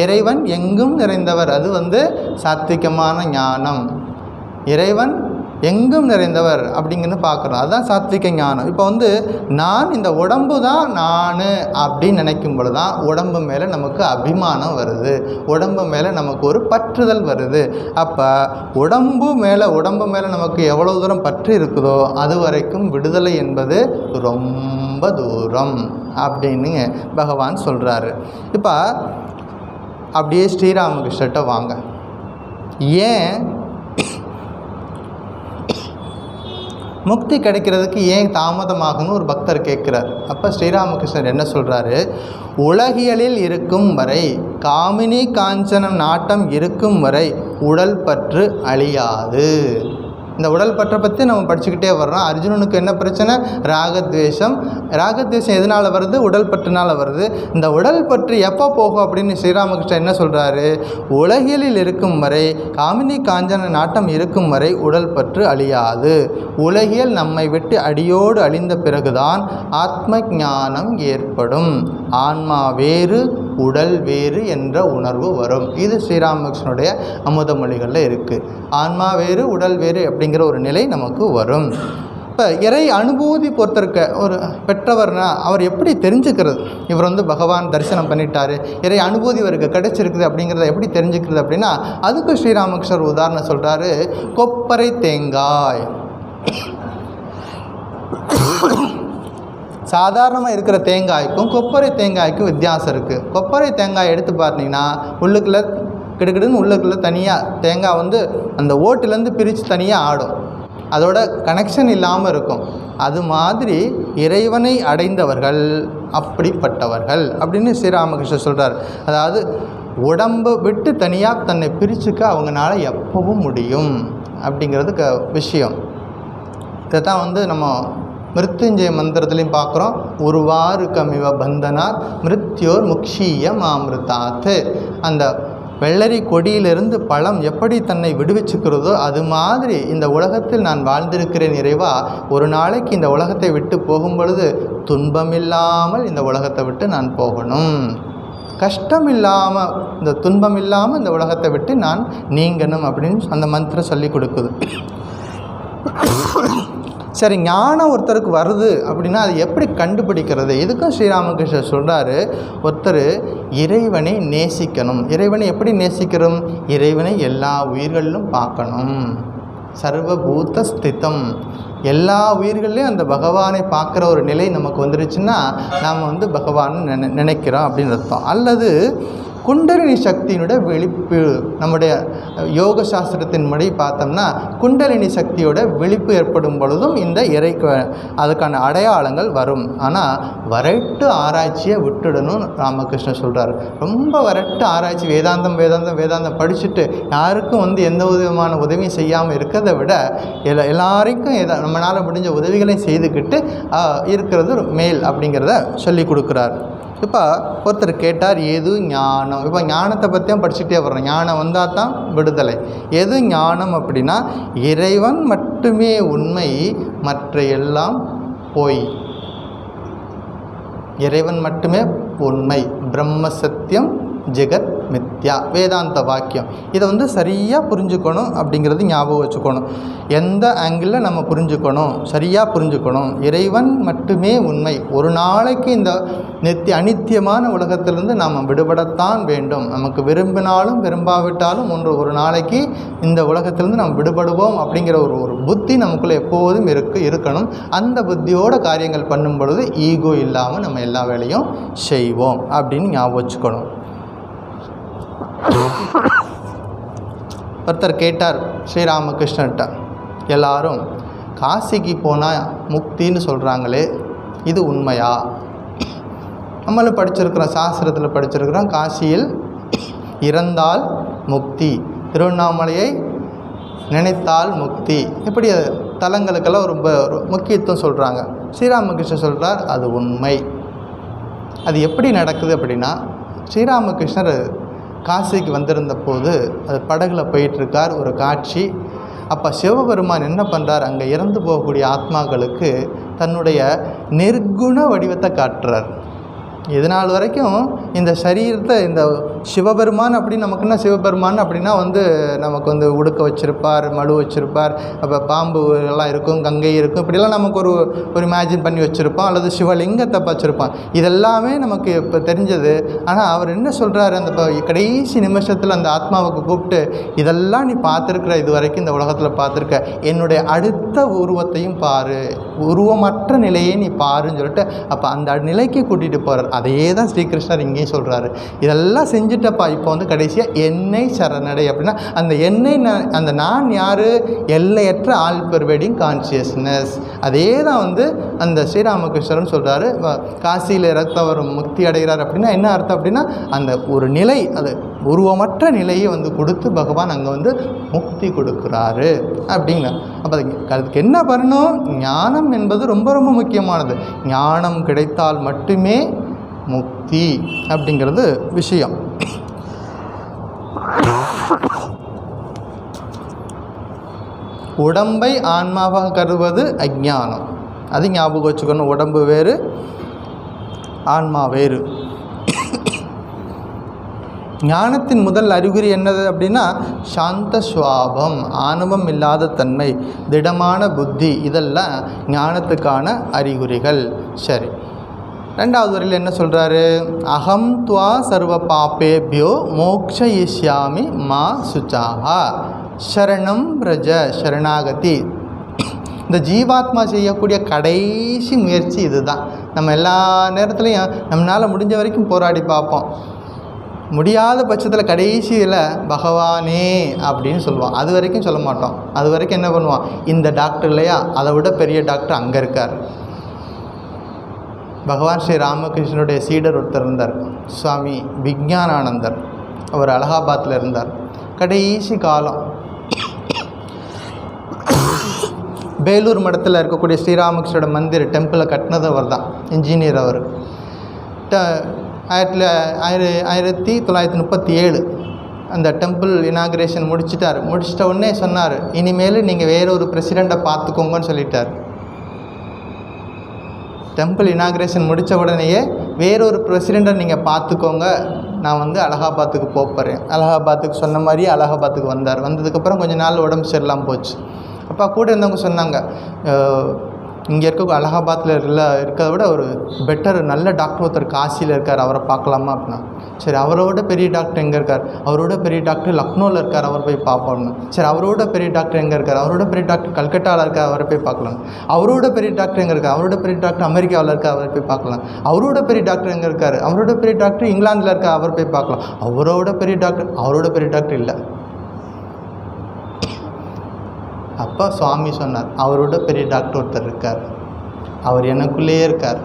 [SPEAKER 1] இறைவன் எங்கும் நிறைந்தவர், அது வந்து சாத்விகமான ஞானம். இறைவன் எங்கும் நிறைந்தவர் அப்படிங்கிறது பார்க்குறோம். அதுதான் சாத்விக ஞானம். இப்போ நான் இந்த உடம்பு தான் நான் அப்படின்னு நினைக்கும் பொழுது தான் உடம்பு மேலே நமக்கு அபிமானம் வருது, உடம்பு மேலே நமக்கு ஒரு பற்றுதல் வருது. அப்போ உடம்பு மேலே நமக்கு எவ்வளோ தூரம் பற்று இருக்குதோ அது வரைக்கும் விடுதலை என்பது ரொம்ப தூரம் அப்படின்னு பகவான் சொல்கிறாரு. இப்போ அப்படியே ஸ்ரீராமகிருஷ்ணர்கிட்ட வாங்க. ஏன் முக்தி கிடைக்கிறதுக்கு ஏன் தாமதமாகும்னு ஒரு பக்தர் கேட்குறார். அப்போ ஸ்ரீராமகிருஷ்ணர் என்ன சொல்கிறாரு, உலகியலில் இருக்கும் வரை, காமினி காஞ்சனம் நாட்டம் இருக்கும் வரை உடல் பற்று அழியாது. இந்த உடல் பற்றை பற்றி நம்ம படிச்சுக்கிட்டே வர்றோம். அர்ஜுனனுக்கு என்ன பிரச்சனை? ராகத்வேஷம். ராகத்வேஷம் எதனால் வருது? உடல் பற்றுனால் வருது. இந்த உடல் பற்று எப்போ போகும் அப்படின்னு ஸ்ரீராமகிருஷ்ணன் என்ன சொல்கிறாரு, உலகியலில் இருக்கும் வரை, காமினி காஞ்சன நாட்டம் இருக்கும் வரை உடல் பற்று அழியாது. உலகியல் நம்மை விட்டு அடியோடு அழிந்த பிறகுதான் ஆத்ம ஞானம் ஏற்படும். ஆன்மா வேறு, உடல் வேறு என்ற உணர்வு வரும். இது ஸ்ரீராமகிருஷ்ணனுடைய அமுத மொழிகளில் இருக்குது. ஆன்மா வேறு, உடல் வேறு அப்படிங்கிற ஒரு நிலை நமக்கு வரும். இப்போ இறை அனுபூதி பொறுத்திருக்க ஒரு பெற்றவர்னா அவர் எப்படி தெரிஞ்சுக்கிறது? இவர் பகவான் தரிசனம் பண்ணிட்டாரு, இறை அனுபூதி இவருக்கு கிடைச்சிருக்குது அப்படிங்கிறத எப்படி தெரிஞ்சுக்கிறது அப்படின்னா, அதுக்கு ஸ்ரீராமகிருஷ்ணர் உதாரணம் சொல்கிறாரு. கொப்பரை தேங்காய், சாதாரணமாக இருக்கிற தேங்காய்க்கும் கொப்பரை தேங்காய்க்கும் வித்தியாசம் இருக்குது. கொப்பரை தேங்காய் எடுத்து பார்த்தீங்கன்னா உள்ளுக்குள்ளே கிடுக்கிடுன்னு உள்ளுக்குள்ளே தனியாக தேங்காய் அந்த ஓட்டிலேருந்து பிரித்து தனியாக ஆடும், அதோட கனெக்ஷன் இல்லாமல் இருக்கும். அது மாதிரி இறைவனை அடைந்தவர்கள் அப்படிப்பட்டவர்கள் அப்படின்னு ஸ்ரீராமகிருஷ்ணர் சொல்கிறார். அதாவது உடம்பை விட்டு தனியாக தன்னை பிரிச்சுக்க அவங்களால எப்பவும் முடியும் அப்படிங்கிறது விஷயம். இதை தான் நம்ம மிருத்யுஞ்சய மந்திரத்துலையும் பார்க்குறோம். உருவாறு கமிவ பந்தனாத் மிருத்யோர் முக்ஷீய மாமிருதாத். அந்த வெள்ளரி கொடியிலிருந்து பழம் எப்படி தன்னை விடுவிச்சுக்கிறதோ அது மாதிரி இந்த உலகத்தில் நான் வாழ்ந்திருக்கிறேன் இறைவா. ஒரு நாளைக்கு இந்த உலகத்தை விட்டு போகும் பொழுது துன்பமில்லாமல் இந்த உலகத்தை விட்டு நான் போகணும், கஷ்டம் இல்லாமல், இந்த துன்பம் இல்லாமல் இந்த உலகத்தை விட்டு நான் நீங்கணும் அப்படின்னு அந்த மந்திரம் சொல்லி கொடுக்குது. சரி, ஞானம் ஒருத்தருக்கு வருது அப்படின்னா அது எப்படி கண்டுபிடிக்கிறது? இதுக்கும் ஸ்ரீராமகிருஷ்ணர் சொல்கிறாரு, ஒருத்தர் இறைவனை நேசிக்கணும். இறைவனை எப்படி நேசிக்கிறோம்? இறைவனை எல்லா உயிர்களிலும் பார்க்கணும். சர்வபூத ஸ்திதம், எல்லா உயிர்களையும் அந்த பகவானை பார்க்குற ஒரு நிலை நமக்கு வந்துருச்சுன்னா நாம் பகவான் நினைக்கிறோம் அப்படின்னு அர்த்தம். அல்லது குண்டலினி சக்தியினுடைய விழிப்பு, நம்முடைய யோக சாஸ்திரத்தின் படி பார்த்தோம்னா குண்டலினி சக்தியோட விழிப்பு ஏற்படும் பொழுதும் இந்த இறைக்கு அதுக்கான அடையாளங்கள் வரும். ஆனால் வரட்டு ஆராய்ச்சியை விட்டுடணும் ராமகிருஷ்ணன் சொல்கிறார். ரொம்ப வரட்டு ஆராய்ச்சி, வேதாந்தம் படிச்சுட்டு யாருக்கும் எந்த விதமான உதவியும் செய்யாமல் இருக்கிறத விட எல்லாருக்கும் நம்மளால் முடிஞ்ச உதவிகளை செய்துக்கிட்டு இருக்கிறது மேல் அப்படிங்கிறத சொல்லி கொடுக்குறார். இப்போ ஒருத்தர் கேட்டார், எது ஞானம்? இப்போ ஞானத்தை பற்றியும் படிச்சுட்டே வர்றோம். ஞானம் வந்தால் தான் விடுதலை. எது ஞானம் அப்படின்னா, இறைவன் மட்டுமே உண்மை, மற்ற எல்லாம் பொய். இறைவன் மட்டுமே உண்மை, பிரம்ம சத்தியம் ஜெகத் மித்யா, வேதாந்த வாக்கியம். இதை சரியாக புரிஞ்சுக்கணும் அப்படிங்கிறது ஞாபகம் வச்சுக்கணும். எந்த ஆங்கிளில் நம்ம புரிஞ்சுக்கணும், சரியாக புரிஞ்சுக்கணும். இறைவன் மட்டுமே உண்மை. ஒரு நாளைக்கு இந்த அனித்தியமான உலகத்திலிருந்து நாம் விடுபடத்தான் வேண்டும். நமக்கு விரும்பினாலும் விரும்பாவிட்டாலும் ஒரு நாளைக்கு இந்த உலகத்திலிருந்து நாம் விடுபடுவோம் அப்படிங்கிற ஒரு புத்தி நமக்குள்ளே எப்போதும் இருக்கணும். அந்த புத்தியோட காரியங்கள் பண்ணும் பொழுது ஈகோ இல்லாமல் நம்ம எல்லா வேலையும் செய்வோம் அப்படின்னு ஞாபகம் வச்சுக்கணும். ஒருத்தர் கேட்டார் ஸ்ரீராமகிருஷ்ணர்கிட்ட, எல்லாரும் காசிக்கு போனால் முக்தின்னு சொல்கிறாங்களே, இது உண்மையா? நம்மளும் படிச்சிருக்கிறோம், சாஸ்திரத்தில் படிச்சிருக்கிறோம், காசியில் இறந்தால் முக்தி, திருவண்ணாமலையை நினைத்தால் முக்தி, இப்படி தலங்களுக்கெல்லாம் ரொம்ப முக்கியத்துவம் சொல்கிறாங்க. ஸ்ரீராமகிருஷ்ணர் சொல்கிறார், அது உண்மை. அது எப்படி நடக்குது அப்படின்னா, ஸ்ரீராமகிருஷ்ணர் காசிக்கு வந்திருந்த போது அது படகுல போயிட்டுருக்கார், ஒரு காட்சி. அப்போ சிவபெருமான் என்ன பண்ணுறார், அங்கே இறந்து போகக்கூடிய ஆத்மாக்களுக்கு தன்னுடைய நிர்குண வடிவத்தை காட்டுறார். இதனால் வரைக்கும் இந்த சரீரத்தை, இந்த சிவபெருமான் அப்படின்னு நமக்குன்னா சிவபெருமான் அப்படின்னா நமக்கு உடுக்க வச்சுருப்பார், மழு வச்சுருப்பார், அப்போ பாம்பு எல்லாம் இருக்கும், கங்கை இருக்கும், இப்படிலாம் நமக்கு ஒரு இமேஜின் பண்ணி வச்சுருப்போம். அல்லது சிவலிங்கத்தை வச்சுருப்பான். இதெல்லாமே நமக்கு இப்போ தெரிஞ்சது. ஆனால் அவர் என்ன சொல்கிறாரு, அந்த கடைசி நிமிஷத்தில் அந்த ஆத்மாவுக்கு கூப்பிட்டு, இதெல்லாம் நீ பார்த்துருக்குற, இது வரைக்கும் இந்த உலகத்தில் பார்த்துருக்க, என்னுடைய அடுத்த உருவத்தையும் பாரு, உருவமற்ற நிலையை நீ பாருன்னு சொல்லிட்டு அப்போ அந்த நிலைக்கு கூட்டிகிட்டு போகிறார். அதையே தான் ஸ்ரீகிருஷ்ணர் இங்கேயும் சொல்கிறாரு. இதெல்லாம் செஞ்சுட்டப்பா, இப்போ கடைசியாக என்னை சரணடை அப்படின்னா அந்த என்னை அந்த நான் யார், எல்லையற்ற ஆல் பெர்வேடிங் கான்சியஸ்னஸ். அதே தான் அந்த ஸ்ரீராமகிருஷ்ணர்னு சொல்கிறாரு. காசியில் இறத்தவர் முக்தி அடைகிறார் அப்படின்னா என்ன அர்த்தம் அப்படின்னா அந்த ஒரு நிலை, அது உருவமற்ற நிலையை கொடுத்து பகவான் அங்கே முக்தி கொடுக்குறாரு அப்படிங்க. அப்போ அதுக்கு என்ன பண்ணணும், ஞானம் என்பது ரொம்ப ரொம்ப முக்கியமானது. ஞானம் கிடைத்தால் மட்டுமே முக்தி அப்படிங்கிறது விஷயம். உடம்பை ஆன்மாவாக கருவது அஞ்ஞானம். அது ஞாபகம் வச்சுக்கணும். உடம்பு வேறு, ஆன்மா வேறு. ஞானத்தின் முதல் அறிகுறி என்னது அப்படின்னா சாந்த சுவாபம், ஆணவம் இல்லாத தன்மை, திடமான புத்தி, இதெல்லாம் ஞானத்துக்கான அறிகுறிகள். சரி, ரெண்டாவது வரையில் என்ன சொல்கிறாரு, அகம் துவா சர்வ பாப்பேபியோ மோக்ஷயிஷ்யாமி மா சுச்சாஹா சரணம் பிரஜ சரணாகதி. இந்த ஜீவாத்மா செய்யக்கூடிய கடைசி முயற்சி இதுதான். நம்ம எல்லா நேரத்துலையும் நம்மளால் முடிஞ்ச வரைக்கும் போராடி பார்ப்போம். முடியாத பட்சத்தில் கடைசியில் பகவானே அப்படின்னு சொல்லுவான். அது வரைக்கும் சொல்ல மாட்டோம். அது வரைக்கும் என்ன பண்ணுவான், இந்த டாக்டர் இல்லையா, அதை விட பெரிய டாக்டர் அங்கே இருக்கார். பகவான் ஸ்ரீ ராமகிருஷ்ணனுடைய சீடர் ஒருத்தர் இருந்தார், சுவாமி விஞ்ஞானானந்தர். அவர் அலகாபாத்தில் இருந்தார். கடைசி காலம் பேலூர் மடத்தில் இருக்கக்கூடிய ஸ்ரீராமகிருஷ்ணோட மந்திர் டெம்பிளை கட்டினது அவர் தான், இன்ஜினியர். அவர் 1937 அந்த டெம்பிள் இனாக்ரேஷன் முடிச்சிட்டார். முடிச்சிட்ட உடனே சொன்னார், இனிமேல் நீங்கள் வேறொரு பிரசிடெண்ட்டை பார்த்துக்கோங்கன்னு சொல்லிட்டார். டெம்பிள் இனாக்ரேஷன் முடித்த உடனேயே வேறொரு பிரசிடெண்ட்டை நீங்கள் பார்த்துக்கோங்க, நான் அலகாபாத்துக்கு போகிறேன். அலகாபாத்துக்கு சொன்ன மாதிரியே அலகாபாத்துக்கு வந்தார். வந்ததுக்கப்புறம் கொஞ்சம் நாள் உடம்பு சரியில்லாமல் போச்சு. அப்போ கூட இருந்தவங்க சொன்னாங்க, இங்கே இருக்க அலகாபாத்தில் இருக்கிறத விட ஒரு பெட்டர் நல்ல டாக்டர் ஒருத்தர் காசியில் இருக்கார், அவரை பார்க்கலாமா அப்படின்னா. சரி, அவரோட பெரிய டாக்டர் எங்கே இருக்கார், அவரோட பெரிய டாக்டர் லக்னோவில் இருக்கார், அவர் போய் பார்ப்போம்னு. சரி, அவரோட பெரிய டாக்டர் எங்கே இருக்கார், அவரோட பெரிய டாக்டர் கல்கட்டாவில் இருக்கார், அவரை போய் பார்க்கலாம். அவரோட பெரிய டாக்டர் எங்கே இருக்கார், அவரோட பெரிய டாக்டர் அமெரிக்காவில் இருக்கார், அவரை போய் பார்க்கலாம். அவரோட பெரிய டாக்டர் எங்கே இருக்கார், அவரோட பெரிய டாக்டர் இங்கிலாந்தில் இருக்கார், அவர் போய் பார்க்கலாம். அவரோட பெரிய டாக்டர் இல்லை. அப்போ சுவாமி சொன்னார், அவரோட பெரிய டாக்டர் ஒருத்தர் இருக்கார், அவர் எனக்குள்ளேயே இருக்கார்.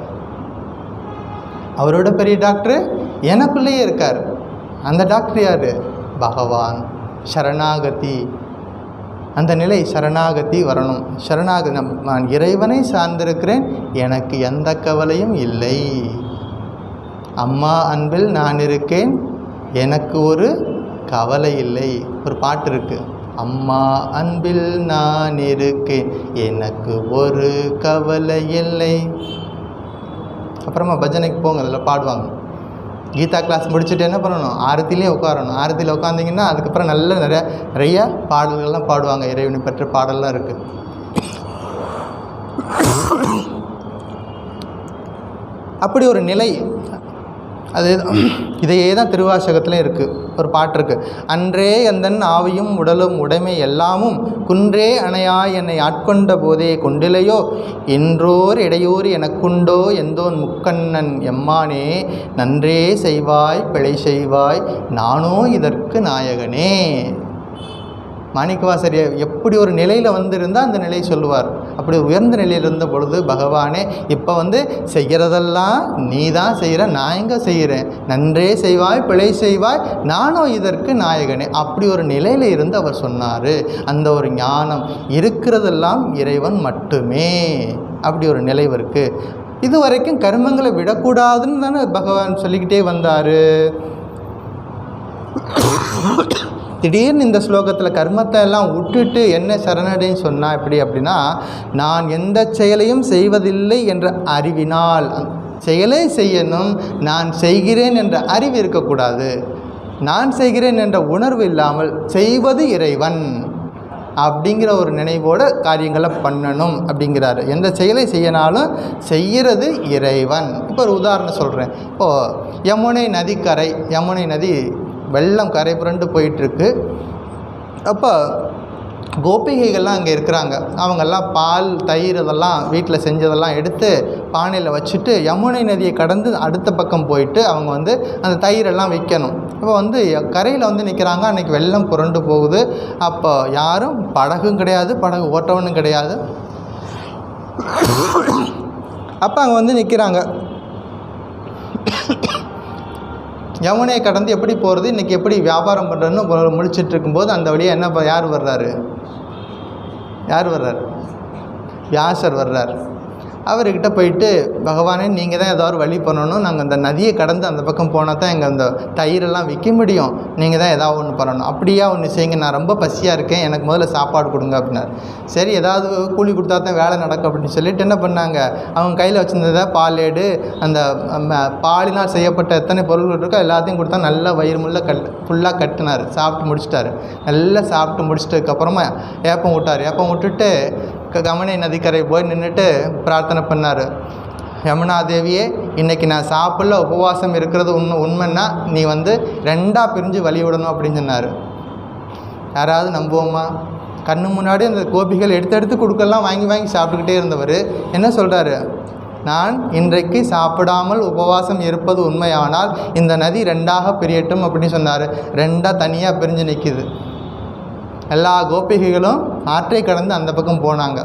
[SPEAKER 1] அவரோட பெரிய டாக்டர் எனக்குள்ளேயே இருக்கார். அந்த டாக்டர் யார், பகவான். சரணாகதி, அந்த நிலை சரணாகதி வரணும். சரணாகதி, நான் இறைவனை சார்ந்திருக்கிறேன், எனக்கு எந்த கவலையும் இல்லை. அம்மா அன்பில் நான் இருக்கேன், எனக்கு ஒரு கவலை இல்லை. ஒரு பாட்டு இருக்குது, அம்மா அன்பில் நான் இருக்கேன், எனக்கு ஒரு கவலை இல்லை. அப்புறமா பஜனைக்கு போங்க, அதில் பாடுவாங்க. கீதா கிளாஸ் முடிச்சுட்டு என்ன பண்ணணும், ஆரத்திலே உட்காரணும். ஆரத்தியில் உட்காந்திங்கன்னா அதுக்கப்புறம் நிறைய பாடல்கள்லாம் பாடுவாங்க. இறைவனை பெற்ற பாடல்லாம் இருக்குது. அப்படி ஒரு நிலை, அது இதையே தான் திருவாசகத்துலேயும் இருக்குது. ஒரு பாட்டு இருக்குது, அன்றே எந்தன் ஆவியும் உடலும் உடைமை எல்லாமும் குன்றே அணையாய் என்னை ஆட்கொண்ட போதே கொண்டிலையோ என்றோர் இடையூறு எனக்குண்டோ எந்தோன் முக்கண்ணன் எம்மானே நன்றே செய்வாய் பிழை செய்வாய் நானோ இதற்கு நாயகனே. மாணிக்கவாசர் எப்படி ஒரு நிலையில் இருந்தால் அந்த நிலையை சொல்லுவார். அப்படி உயர்ந்த நிலையில் இருந்த பொழுது பகவானே இப்போ செய்கிறதெல்லாம் நீ தான் செய்கிற, நான் எங்கே செய்கிறேன், நன்றே செய்வாய் பிழை செய்வாய் நானோ இதற்கு நாயகனே. அப்படி ஒரு நிலையில் இருந்து அவர் சொன்னார். அந்த ஒரு ஞானம் இருக்கிறதெல்லாம் இறைவன் மட்டுமே. அப்படி ஒரு நிலை இருக்குது. இது வரைக்கும் கர்மங்களை விடக்கூடாதுன்னு தானே பகவான் சொல்லிக்கிட்டே வந்தார். திடீர்னு இந்த ஸ்லோகத்தில் கர்மத்தை எல்லாம் விட்டுட்டு என்ன சரணடைன்னு சொன்னால் எப்படி அப்படின்னா, நான் எந்த செயலையும் செய்வதில்லை என்ற அறிவினால், செயலை செய்யணும், நான் செய்கிறேன் என்ற அறிவு இருக்கக்கூடாது. நான் செய்கிறேன் என்ற உணர்வு இல்லாமல் செய்வது இறைவன் அப்படிங்கிற ஒரு நினைவோட காரியங்களை பண்ணணும் அப்படிங்கிறாரு. எந்த செயலை செய்யனாலும் செய்கிறது இறைவன். இப்போ ஒரு உதாரணம் சொல்கிறேன். இப்போது யமுனை நதிக்கரை, யமுனை நதி வெள்ளம் கரை புரண்டு போயிட்டுருக்கு. அப்போ கோபிகைகள்லாம் அங்கே இருக்கிறாங்க. அவங்கெல்லாம் பால் தயிர் இதெல்லாம் வீட்டில் செஞ்சதெல்லாம் எடுத்து பானையில் வச்சுட்டு யமுனை நதியை கடந்து அடுத்த பக்கம் போயிட்டு அவங்க வந்து அந்த தயிரெல்லாம் விற்கணும். இப்போ வந்து கரையில் வந்து நிற்கிறாங்க. அன்றைக்கி வெள்ளம் புரண்டு போகுது. அப்போ யாரும் படகும் கிடையாது, படகு ஓட்டவனும் கிடையாது. அப்போ அங்கே வந்து நிற்கிறாங்க. யமுனையை கடந்து எப்படி போகிறது, இன்றைக்கி எப்படி வியாபாரம் பண்ணுறதுன்னு முழிச்சிட்டு இருக்கும்போது அந்த வழியாக என்ன யார் வர்றாரு? வியாசர் வர்றார். அவர்கிட்ட போயிட்டு, பகவானே நீங்கள் தான் ஏதாவது வழி பண்ணணும், நாங்கள் அந்த நதியை கடந்து அந்த பக்கம் போனால் தான் எங்கள் அந்த தயிரெல்லாம் விற்க முடியும், நீங்கள் தான் ஏதாவது ஒன்று பண்ணணும். அப்படியா ஒன்று செய்யுங்க, நான் ரொம்ப பசியாக இருக்கேன், எனக்கு முதல்ல சாப்பாடு கொடுங்க அப்படின்னார். சரி, ஏதாவது கூலி கொடுத்தா தான் வேலை நடக்கும் அப்படின்னு சொல்லிட்டு என்ன பண்ணாங்க, அவங்க கையில் வச்சுருந்ததை பாலேடு, அந்த பாலினால் செய்யப்பட்ட எத்தனை பொருள்கள் இருக்கோ எல்லாத்தையும் கொடுத்தா நல்லா வயிறு முள்ள ஃபுல்லாக கட்டினார். சாப்பிட்டு முடிச்சிட்டாரு. நல்லா சாப்பிட்டு முடிச்சிட்டதுக்கப்புறமா ஏப்பம் விட்டார். ஏப்பம் விட்டுட்டு யமுனை நதிக்கரை போய் நின்றுட்டு பிரார்த்தனை பண்ணார். யமுனா தேவியே, இன்றைக்கி நான் சாப்பிடல, உபவாசம் இருக்கிறது உண்மைன்னா நீ வந்து 2ஆக பிரிஞ்சு வழி விடணும் அப்படின்னு சொன்னார். யாராவது நம்புவோமா? கண்ணு முன்னாடி அந்த கோபிகள் எடுத்து கொடுக்கலாம் வாங்கி சாப்பிட்டுக்கிட்டே இருந்தவர் என்ன சொல்கிறாரு, நான் இன்றைக்கு சாப்பிடாமல் உபவாசம் இருப்பது உண்மையானால் இந்த நதி 2ஆக பிரியட்டும் அப்படின்னு சொன்னார். 2ஆக தனியாக பிரிஞ்சு நிற்கிது. எல்லா கோபிகைகளும் ஆற்றை கடந்து அந்த பக்கம் போனாங்க.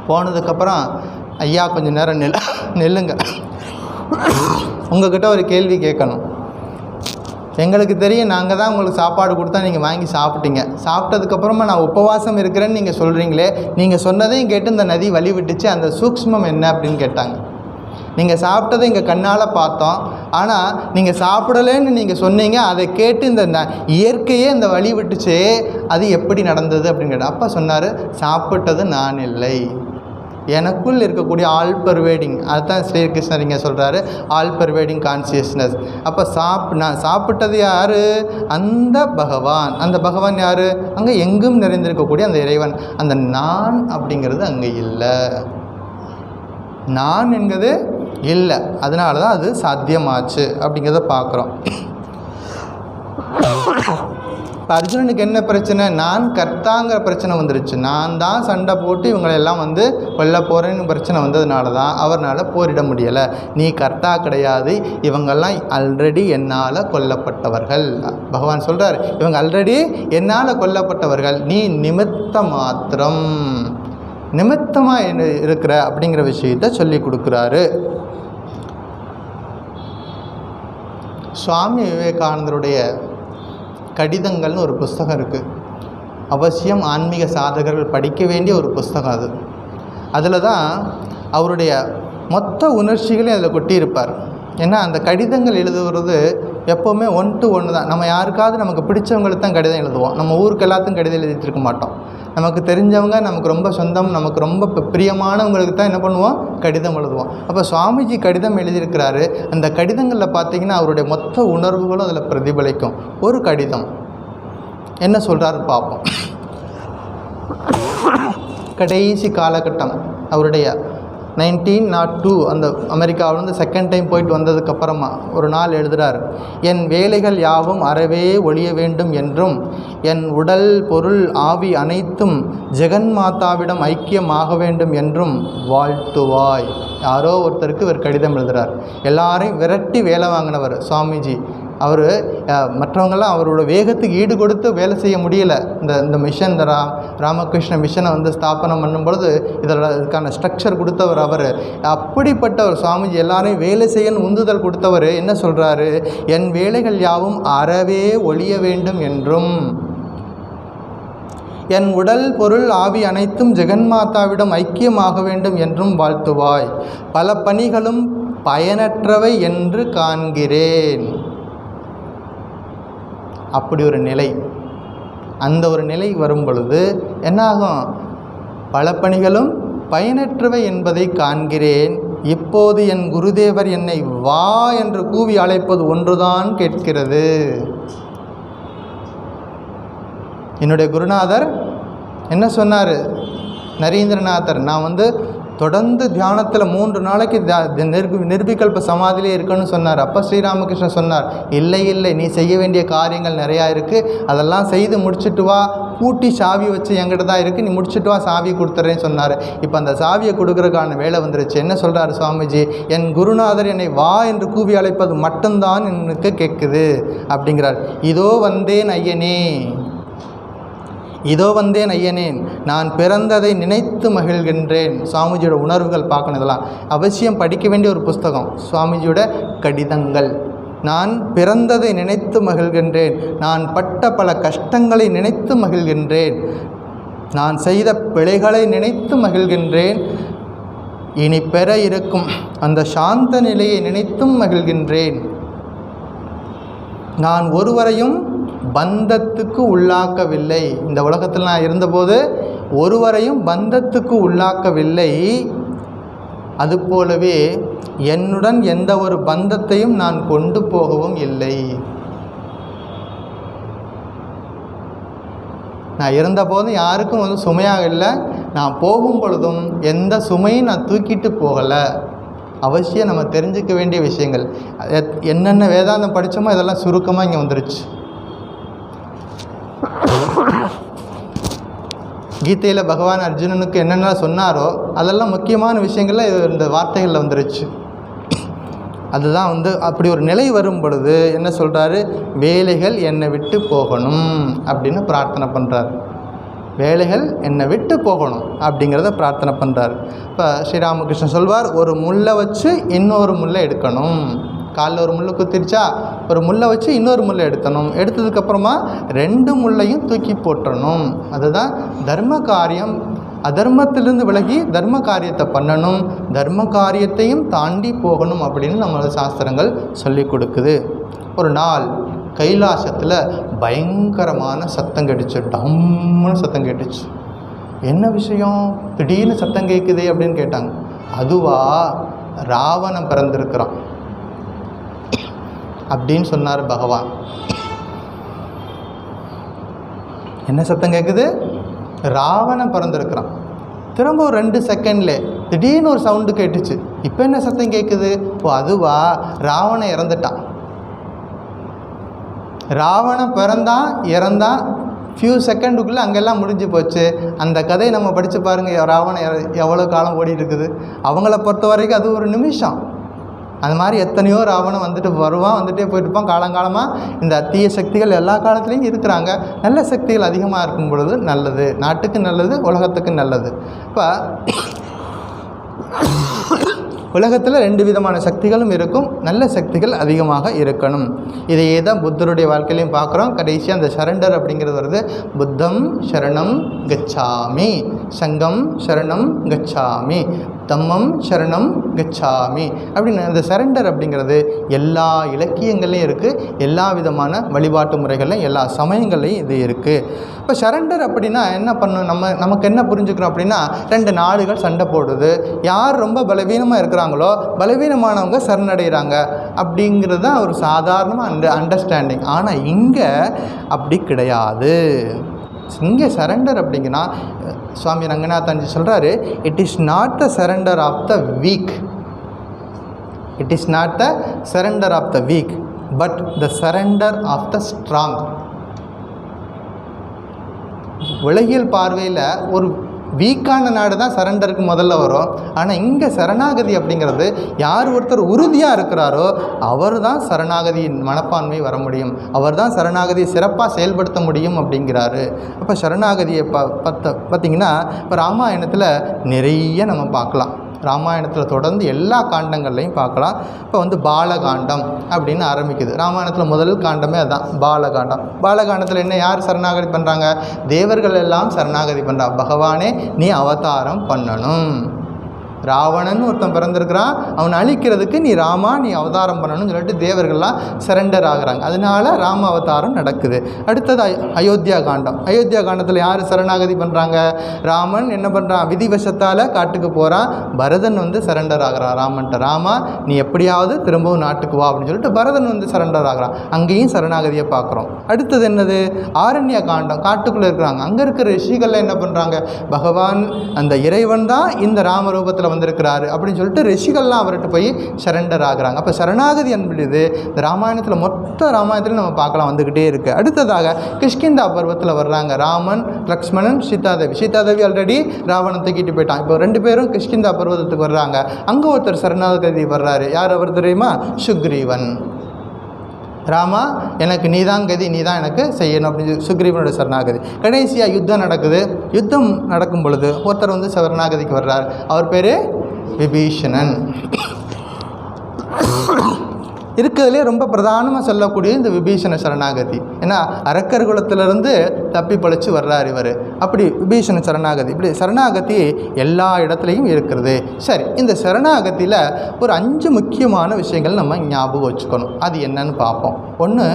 [SPEAKER 1] போனதுக்கப்புறம், ஐயா கொஞ்சம் நேரம் நில்லுங்க, உங்கள்கிட்ட ஒரு கேள்வி கேட்கணும். எங்களுக்கு தெரியும், நாங்கள் தான் உங்களுக்கு சாப்பாடு கொடுத்தா நீங்கள் வாங்கி சாப்பிட்டீங்க. சாப்பிட்டதுக்கப்புறமா நான் உபவாசம் இருக்கிறேன்னு நீங்கள் சொல்கிறீங்களே, நீங்கள் சொன்னதையும் கேட்டு இந்த நதி வழி விட்டுச்சு, அந்த சூக்ஷ்மம் என்ன அப்படின்னு கேட்டாங்க. நீங்கள் சாப்பிட்டதை இங்கே கண்ணால் பார்த்தோம், ஆனால் நீங்கள் சாப்பிடலேன்னு நீங்கள் சொன்னீங்க, அதை கேட்டு இந்த இயற்கையே இந்த வழி விட்டுச்சே, அது எப்படி நடந்தது அப்படின்னு கேட்டால் அப்போ சொன்னார், சாப்பிட்டது நான் இல்லை, எனக்குள் இருக்கக்கூடிய ஆல் பர்வேடிங், அதுதான் ஸ்ரீகிருஷ்ணர் இங்கே சொல்கிறாரு, ஆல் பர்வேடிங் கான்சியஸ்னஸ். அப்போ நான் சாப்பிட்டது யார்? அந்த பகவான். அந்த பகவான் யார்? அங்கே எங்கும் நிறைந்திருக்கக்கூடிய அந்த இறைவன். அந்த நான் அப்படிங்கிறது அங்கே இல்லை, நான் என்கிறது இல்லை. அதனால தான் அது சாத்தியமாச்சு அப்படிங்கிறத பார்க்குறோம். இப்போ அர்ஜுனனுக்கு என்ன பிரச்சனை? நான் கர்த்தாங்கிற பிரச்சனை வந்துருச்சு. நான் தான் சண்டை போட்டு இவங்களெல்லாம் வந்து கொல்ல போகிறேன்னு பிரச்சனை வந்ததுனால தான் அவர்னால் போரிட முடியலை. நீ கர்த்தா கிடையாது, இவங்கெல்லாம் ஆல்ரெடி என்னால் கொல்லப்பட்டவர்கள். பகவான் சொல்கிறார், இவங்க ஆல்ரெடி என்னால் கொல்லப்பட்டவர்கள், நீ நிமித்த மாத்திரம், நிமித்தமாக இருக்கிற அப்படிங்கிற விஷயத்தை சொல்லி கொடுக்குறாரு. சுவாமி விவேகானந்தருடைய கடிதங்கள்னு ஒரு புஸ்தகம் இருக்குது. அவசியம் ஆன்மீக சாதகர்கள் படிக்க வேண்டிய ஒரு புஸ்தகம் அது. அதில் தான் அவருடைய மொத்த உணர்ச்சிகளையும் அதில் கொட்டியிருப்பார். ஏன்னா அந்த கடிதங்கள் எழுதுவது எப்போவுமே 1 to 1 தான். நம்ம யாருக்காவது நமக்கு பிடிச்சவங்களுக்கு தான் கடிதம் எழுதுவோம். நம்ம ஊருக்கு எல்லாத்துக்கும் கடிதம் எழுதிட்டுருக்க மாட்டோம். நமக்கு தெரிஞ்சவங்க, நமக்கு ரொம்ப சொந்தம், நமக்கு ரொம்ப பிரியமானவங்களுக்கு தான் என்ன பண்ணுவோம், கடிதம் எழுதுவோம். அப்போ சுவாமிஜி கடிதம் எழுதியிருக்கிறாரு. அந்த கடிதங்களில் பார்த்திங்கன்னா அவருடைய மொத்த உணர்வுகளும் அதில் பிரதிபலிக்கும். ஒரு கடிதம் என்ன சொல்கிறாரு பார்ப்போம். கடைசி காலகட்டம் அவருடைய 1902 அந்த அமெரிக்காவிலேருந்து செகண்ட் டைம் போயிட்டு வந்ததுக்கப்புறமா ஒரு நாள் எழுதுகிறார், என் வேலைகள் யாவும் அறவே ஒழிய வேண்டும் என்றும் என் உடல் பொருள் ஆவி அனைத்தும் ஜெகன்மாதாவிடம் ஐக்கியமாக வேண்டும் என்றும் வாழ்த்துவாய். யாரோ ஒருத்தருக்கு இவர் கடிதம் எழுதுகிறார். எல்லாரையும் விரட்டி வேலை வாங்கினவர் சுவாமிஜி. அவர் மற்றவங்களாம் அவரோட வேகத்துக்கு ஈடு கொடுத்து வேலை செய்ய முடியலை. இந்த மிஷன், இந்த ராமகிருஷ்ண மிஷனை வந்து ஸ்தாபனம் பண்ணும்பொழுது இதுக்கான ஸ்ட்ரக்சர் கொடுத்தவர் அவர். அப்படிப்பட்ட ஒரு சுவாமிஜி எல்லாரையும் வேலை செய்யணும் உந்துதல் கொடுத்தவர் என்ன சொல்கிறாரு, என் வேலைகள் யாவும் அறவே ஒழிய வேண்டும் என்றும் என் உடல் பொருள் ஆவி அனைத்தும் ஜெகன்மாதாவிடம் ஐக்கியமாக வேண்டும் என்றும் வாழ்த்துவாய். பல பணிகளும் பயனற்றவை என்று காண்கிறேன். அப்படி ஒரு நிலை, அந்த ஒரு நிலை வரும் பொழுது என்னாகும், பல பணிகளும் பயனற்றவை என்பதை காண்கிறேன். இப்போது என் குருதேவர் என்னை வா என்று கூவி அழைப்பது ஒன்றுதான் கேட்கிறது. என்னுடைய குருநாதர் என்ன சொன்னார்? நரேந்திரநாதர், நான் தொடர்ந்து தியானத்தில் 3 நாளைக்கு நிர்விகல்ப சமாதியிலே இருக்குன்னு சொன்னார். அப்போ ஸ்ரீராமகிருஷ்ணன் சொன்னார், இல்லை இல்லை, நீ செய்ய வேண்டிய காரியங்கள் நிறையா இருக்குது, அதெல்லாம் செய்து முடிச்சுட்டு வா, பூட்டி சாவி வச்சு என்கிட்ட தான் இருக்குது, நீ முடிச்சுட்டு வா, சாவி கொடுத்துட்றேன்னு சொன்னார். இப்போ அந்த சாவியை கொடுக்குறதுக்கான வேலை வந்துருச்சு. என்ன சொல்கிறார் சுவாமிஜி? என் குருநாதர் என்னை வா என்று கூவி அழைப்பது மட்டும்தான் எனக்கு கேட்குது அப்படிங்கிறார். இதோ வந்தேன் ஐயனே, இதோ வந்தேன் ஐயனேன், நான் பிறந்ததை நினைத்து மகிழ்கின்றேன். சுவாமிஜியோட உணர்வுகள் பார்க்கணும். இதெல்லாம் அவசியம் படிக்க வேண்டிய ஒரு புஸ்தகம், சுவாமிஜியோட கடிதங்கள். நான் பிறந்ததை நினைத்து மகிழ்கின்றேன், நான் பட்ட பல கஷ்டங்களை நினைத்து மகிழ்கின்றேன், நான் செய்த பிழைகளை நினைத்து மகிழ்கின்றேன், இனி பெற இருக்கும் அந்த சாந்த நிலையை நினைத்தும் மகிழ்கின்றேன். நான் ஒருவரையும் பந்தத்துக்கு உள்ளாக்கவில்லை. இந்த உலகத்தில் நான் இருந்தபோது ஒருவரையும் பந்தத்துக்கு உள்ளாக்கவில்லை. அதுபோலவே என்னுடன் எந்த ஒரு பந்தத்தையும் நான் கொண்டு போகவும் இல்லை. நான் இருந்தபோதும் யாருக்கும் சுமையாக இல்லை, நான் போகும் பொழுதும் எந்த சுமையும் நான் தூக்கிட்டு போகலை. அவசியம் நம்ம தெரிஞ்சுக்க வேண்டிய விஷயங்கள். என்னென்ன வேதாந்தம் படித்தோமோ இதெல்லாம் சுருக்கமாக இங்கே வந்துருச்சு. கீதையில் பகவான் அர்ஜுனனுக்கு என்னென்ன சொன்னாரோ அதெல்லாம் முக்கியமான விஷயங்கள்லாம் இந்த வார்த்தைகளில் வந்துருச்சு. அதுதான் அப்படி ஒரு நிலை வரும் பொழுது என்ன சொல்கிறாரு? வேலைகள் என்னை விட்டு போகணும் அப்படின்னு பிரார்த்தனை பண்ணுறார். வேலைகள் என்னை விட்டு போகணும் அப்படிங்கிறத பிரார்த்தனை பண்ணுறார். இப்போ ஸ்ரீராமகிருஷ்ணன் சொல்வார், ஒரு முள்ளை வச்சு இன்னொரு முள்ளை எடுக்கணும். காலில் ஒரு முள்ளை குத்திருச்சா, ஒரு முள்ளை வச்சு இன்னொரு முள்ளை எடுத்ததுக்கப்புறமா 2 முள்ளையும் தூக்கி போட்டுறணும். அதுதான் தர்ம காரியம். அதர்மத்திலிருந்து விலகி தர்ம காரியத்தை பண்ணணும், தர்ம காரியத்தையும் தாண்டி போகணும் அப்படின்னு நம்மளோட சாஸ்திரங்கள் சொல்லி கொடுக்குது. ஒரு நாள் கைலாசத்தில் பயங்கரமான சத்தம் கேட்டுச்சு, டம்முன்னு சத்தம் கேட்டுச்சு. என்ன விஷயம், திடீர்னு சத்தம் கேட்குதே அப்படின்னு கேட்டாங்க. அதுவா, ராவணன் பிறந்திருக்கிறான் அப்படின்னு சொன்னார் பகவான். என்ன சத்தம் கேட்குது? ராவணன் பிறந்திருக்கிறான். திரும்ப ஒரு 2 செகண்ட்ல திடீர்னு ஒரு சவுண்டு கேட்டுச்சு. இப்போ என்ன சத்தம் கேட்குது? ஓ அதுவா, ராவணன் இறந்துட்டான். ராவணன் பிறந்தான் இறந்தான், ஃபியூ செகண்டுக்குள்ளே அங்கெல்லாம் முடிஞ்சு போச்சு. அந்த கதையை நம்ம படித்து பாருங்கள், ராவணன் எவ்வளோ காலம் ஓடிட்டு இருக்குது. அவங்கள பொறுத்த வரைக்கும் அது ஒரு நிமிஷம். அது மாதிரி எத்தனையோ ராவணன் வருவான், வந்துட்டே போயிட்டுருப்பான். காலங்காலமாக இந்த தீய சக்திகள் எல்லா காலத்துலேயும் இருக்கிறாங்க. நல்ல சக்திகள் அதிகமாக இருக்கும் பொழுது நல்லது, நாட்டுக்கு நல்லது, உலகத்துக்கு நல்லது. இப்போ உலகத்தில் 2 விதமான சக்திகளும் இருக்கும், நல்ல சக்திகள் அதிகமாக இருக்கணும். இதையே தான் புத்தருடைய வாழ்க்கையிலையும் பார்க்குறோம். கடைசியாக அந்த சரண்டர் அப்படிங்கிறது வருது. புத்தம் சரணம் கச்சாமி, சங்கம் சரணம் கச்சாமி, தம்மம் சரணம் கச்சாமி அப்படின்னு அந்த சரண்டர் அப்படிங்கிறது எல்லா இலக்கியங்கள்லையும் இருக்குது, எல்லா விதமான வழிபாட்டு முறைகள்லையும் எல்லா சமயங்கள்லையும் இது இருக்குது. இப்போ சரண்டர் அப்படின்னா என்ன பண்ணும், நமக்கு என்ன புரிஞ்சுக்கிறோம் அப்படின்னா, 2 நாடுகள் சண்டை போடுது, யார் ரொம்ப பலவீனமாக இருக்கிறாங்களோ பலவீனமானவங்க சரணடைகிறாங்க அப்படிங்கிறது தான் ஒரு சாதாரணமாக அண்டர்ஸ்டாண்டிங். ஆனால் இங்கே அப்படி கிடையாது. இங்கே சரண்டர் அப்படிங்கன்னா சுவாமி ரங்கநாதன்ஜி சொல்கிறாரு, it is not the surrender of the weak, it is not the surrender of the weak, but the surrender of the strong. உலகியல் பார்வையில் ஒரு வீக்கான நாடு தான் சரண்டருக்கு முதல்ல வரும். ஆனால் இங்கே சரணாகதி அப்படிங்கிறது யார் ஒருத்தர் உறுதியாக இருக்கிறாரோ அவர் தான் சரணாகதியின் மனப்பான்மை வர முடியும், அவர் தான் சரணாகதியை சிறப்பாக செயல்படுத்த முடியும் அப்படிங்கிறாரு. அப்போ சரணாகதியை பார்த்திங்கன்னா இப்போ ராமாயணத்தில் நிறைய நம்ம பார்க்கலாம். ராமாயணத்தில் தொடர்ந்து எல்லா காண்டங்கள்லையும் பார்க்கலாம். இப்போ பாலகாண்டம் அப்படின்னு ஆரம்பிக்குது. ராமாயணத்தில் முதல் காண்டமே அதுதான், பாலகாண்டம். பாலகாண்டத்தில் என்ன, யார் சரணாகதி பண்ணுறாங்க? தேவர்கள் எல்லாம் சரணாகதி பண்ணுறாங்க. பகவானே நீ அவதாரம் பண்ணணும், ராவணன் ஒருத்தன் பிறந்திருக்கிறான், அவனை அழிக்கிறதுக்கு நீ ராமா நீ அவதாரம் பண்ணணும்னு சொல்லிட்டு தேவர்கள்லாம் சரண்டர் ஆகுறாங்க. அதனால ராம அவதாரம் நடக்குது. அடுத்தது அயோத்தியா காண்டம். அயோத்தியா காண்டத்தில் யார் சரணாகதி பண்ணுறாங்க? ராமன் என்ன பண்ணுறான்? விதிவசத்தால் காட்டுக்கு போகிறான். பரதன் வந்து சரண்டர் ஆகிறான் ராமன்ட்ட. ராமா நீ எப்படியாவது திரும்பவும் நாட்டுக்கு வா அப்படின்னு சொல்லிட்டு பரதன் வந்து சரண்டர் ஆகிறான். அங்கேயும் சரணாகதியை பார்க்குறோம். அடுத்தது என்னது? ஆரண்ய காண்டம். காட்டுக்குள்ளே இருக்கிறாங்க. அங்கே இருக்கிற ரிஷிகள்லாம் என்ன பண்ணுறாங்க? பகவான் அந்த இறைவன் தான் இந்த ராமரூபத்தில் வந்திருக்கிறாரு அப்படின்னு சொல்லிட்டு ரிஷிகள்லாம் அவர்கிட்ட போய் சரண்டர் ஆகுறாங்க. அப்போ சரணாகதி என்பது இந்த ராமாயணத்தில் மொத்த ராமாயணத்தில் நம்ம பார்க்கலாம், வந்துக்கிட்டே இருக்குது. அடுத்ததாக கிஷ்கிந்தா பர்வத்தில் வர்றாங்க. ராமன், லக்ஷ்மணன், சீதாதேவி. சீதாதேவி ஆல்ரெடி ராவணன் தூக்கிட்டு போயிட்டான். இப்போ 2 பேரும் கிஷ்கிந்தா பர்வதத்துக்கு வர்றாங்க. அங்கே ஒருத்தர் சரணாகதி வர்றாரு. யார் அவர் தெரியுமா? சுக்ரீவன். ராமா எனக்கு நீதான் கதி, நீதான் எனக்கு செய்யணும் அப்படின்னு சுக்ரீவனோட சரணாகதி. கடைசியாக யுத்தம் நடக்குது. யுத்தம் நடக்கும் பொழுது ஒருத்தர் வந்து சரணாகதிக்கு வர்றார். அவர் பேர் விபீஷணன். இருக்கிறதுலே ரொம்ப பிரதானமாக சொல்லக்கூடிய இந்த விபீஷண சரணாகதி. ஏன்னா அரக்கர் குலத்திலிருந்து தப்பி பழிச்சு வர்றார் இவர். அப்படி விபீஷண சரணாகதி. இப்படி சரணாகதி எல்லா இடத்துலையும் இருக்கிறது. சரி, இந்த சரணாகதியில் ஒரு 5 முக்கியமான விஷயங்கள் நம்ம ஞாபகம் வச்சுக்கணும். அது என்னன்னு பார்ப்போம். ஒன்று,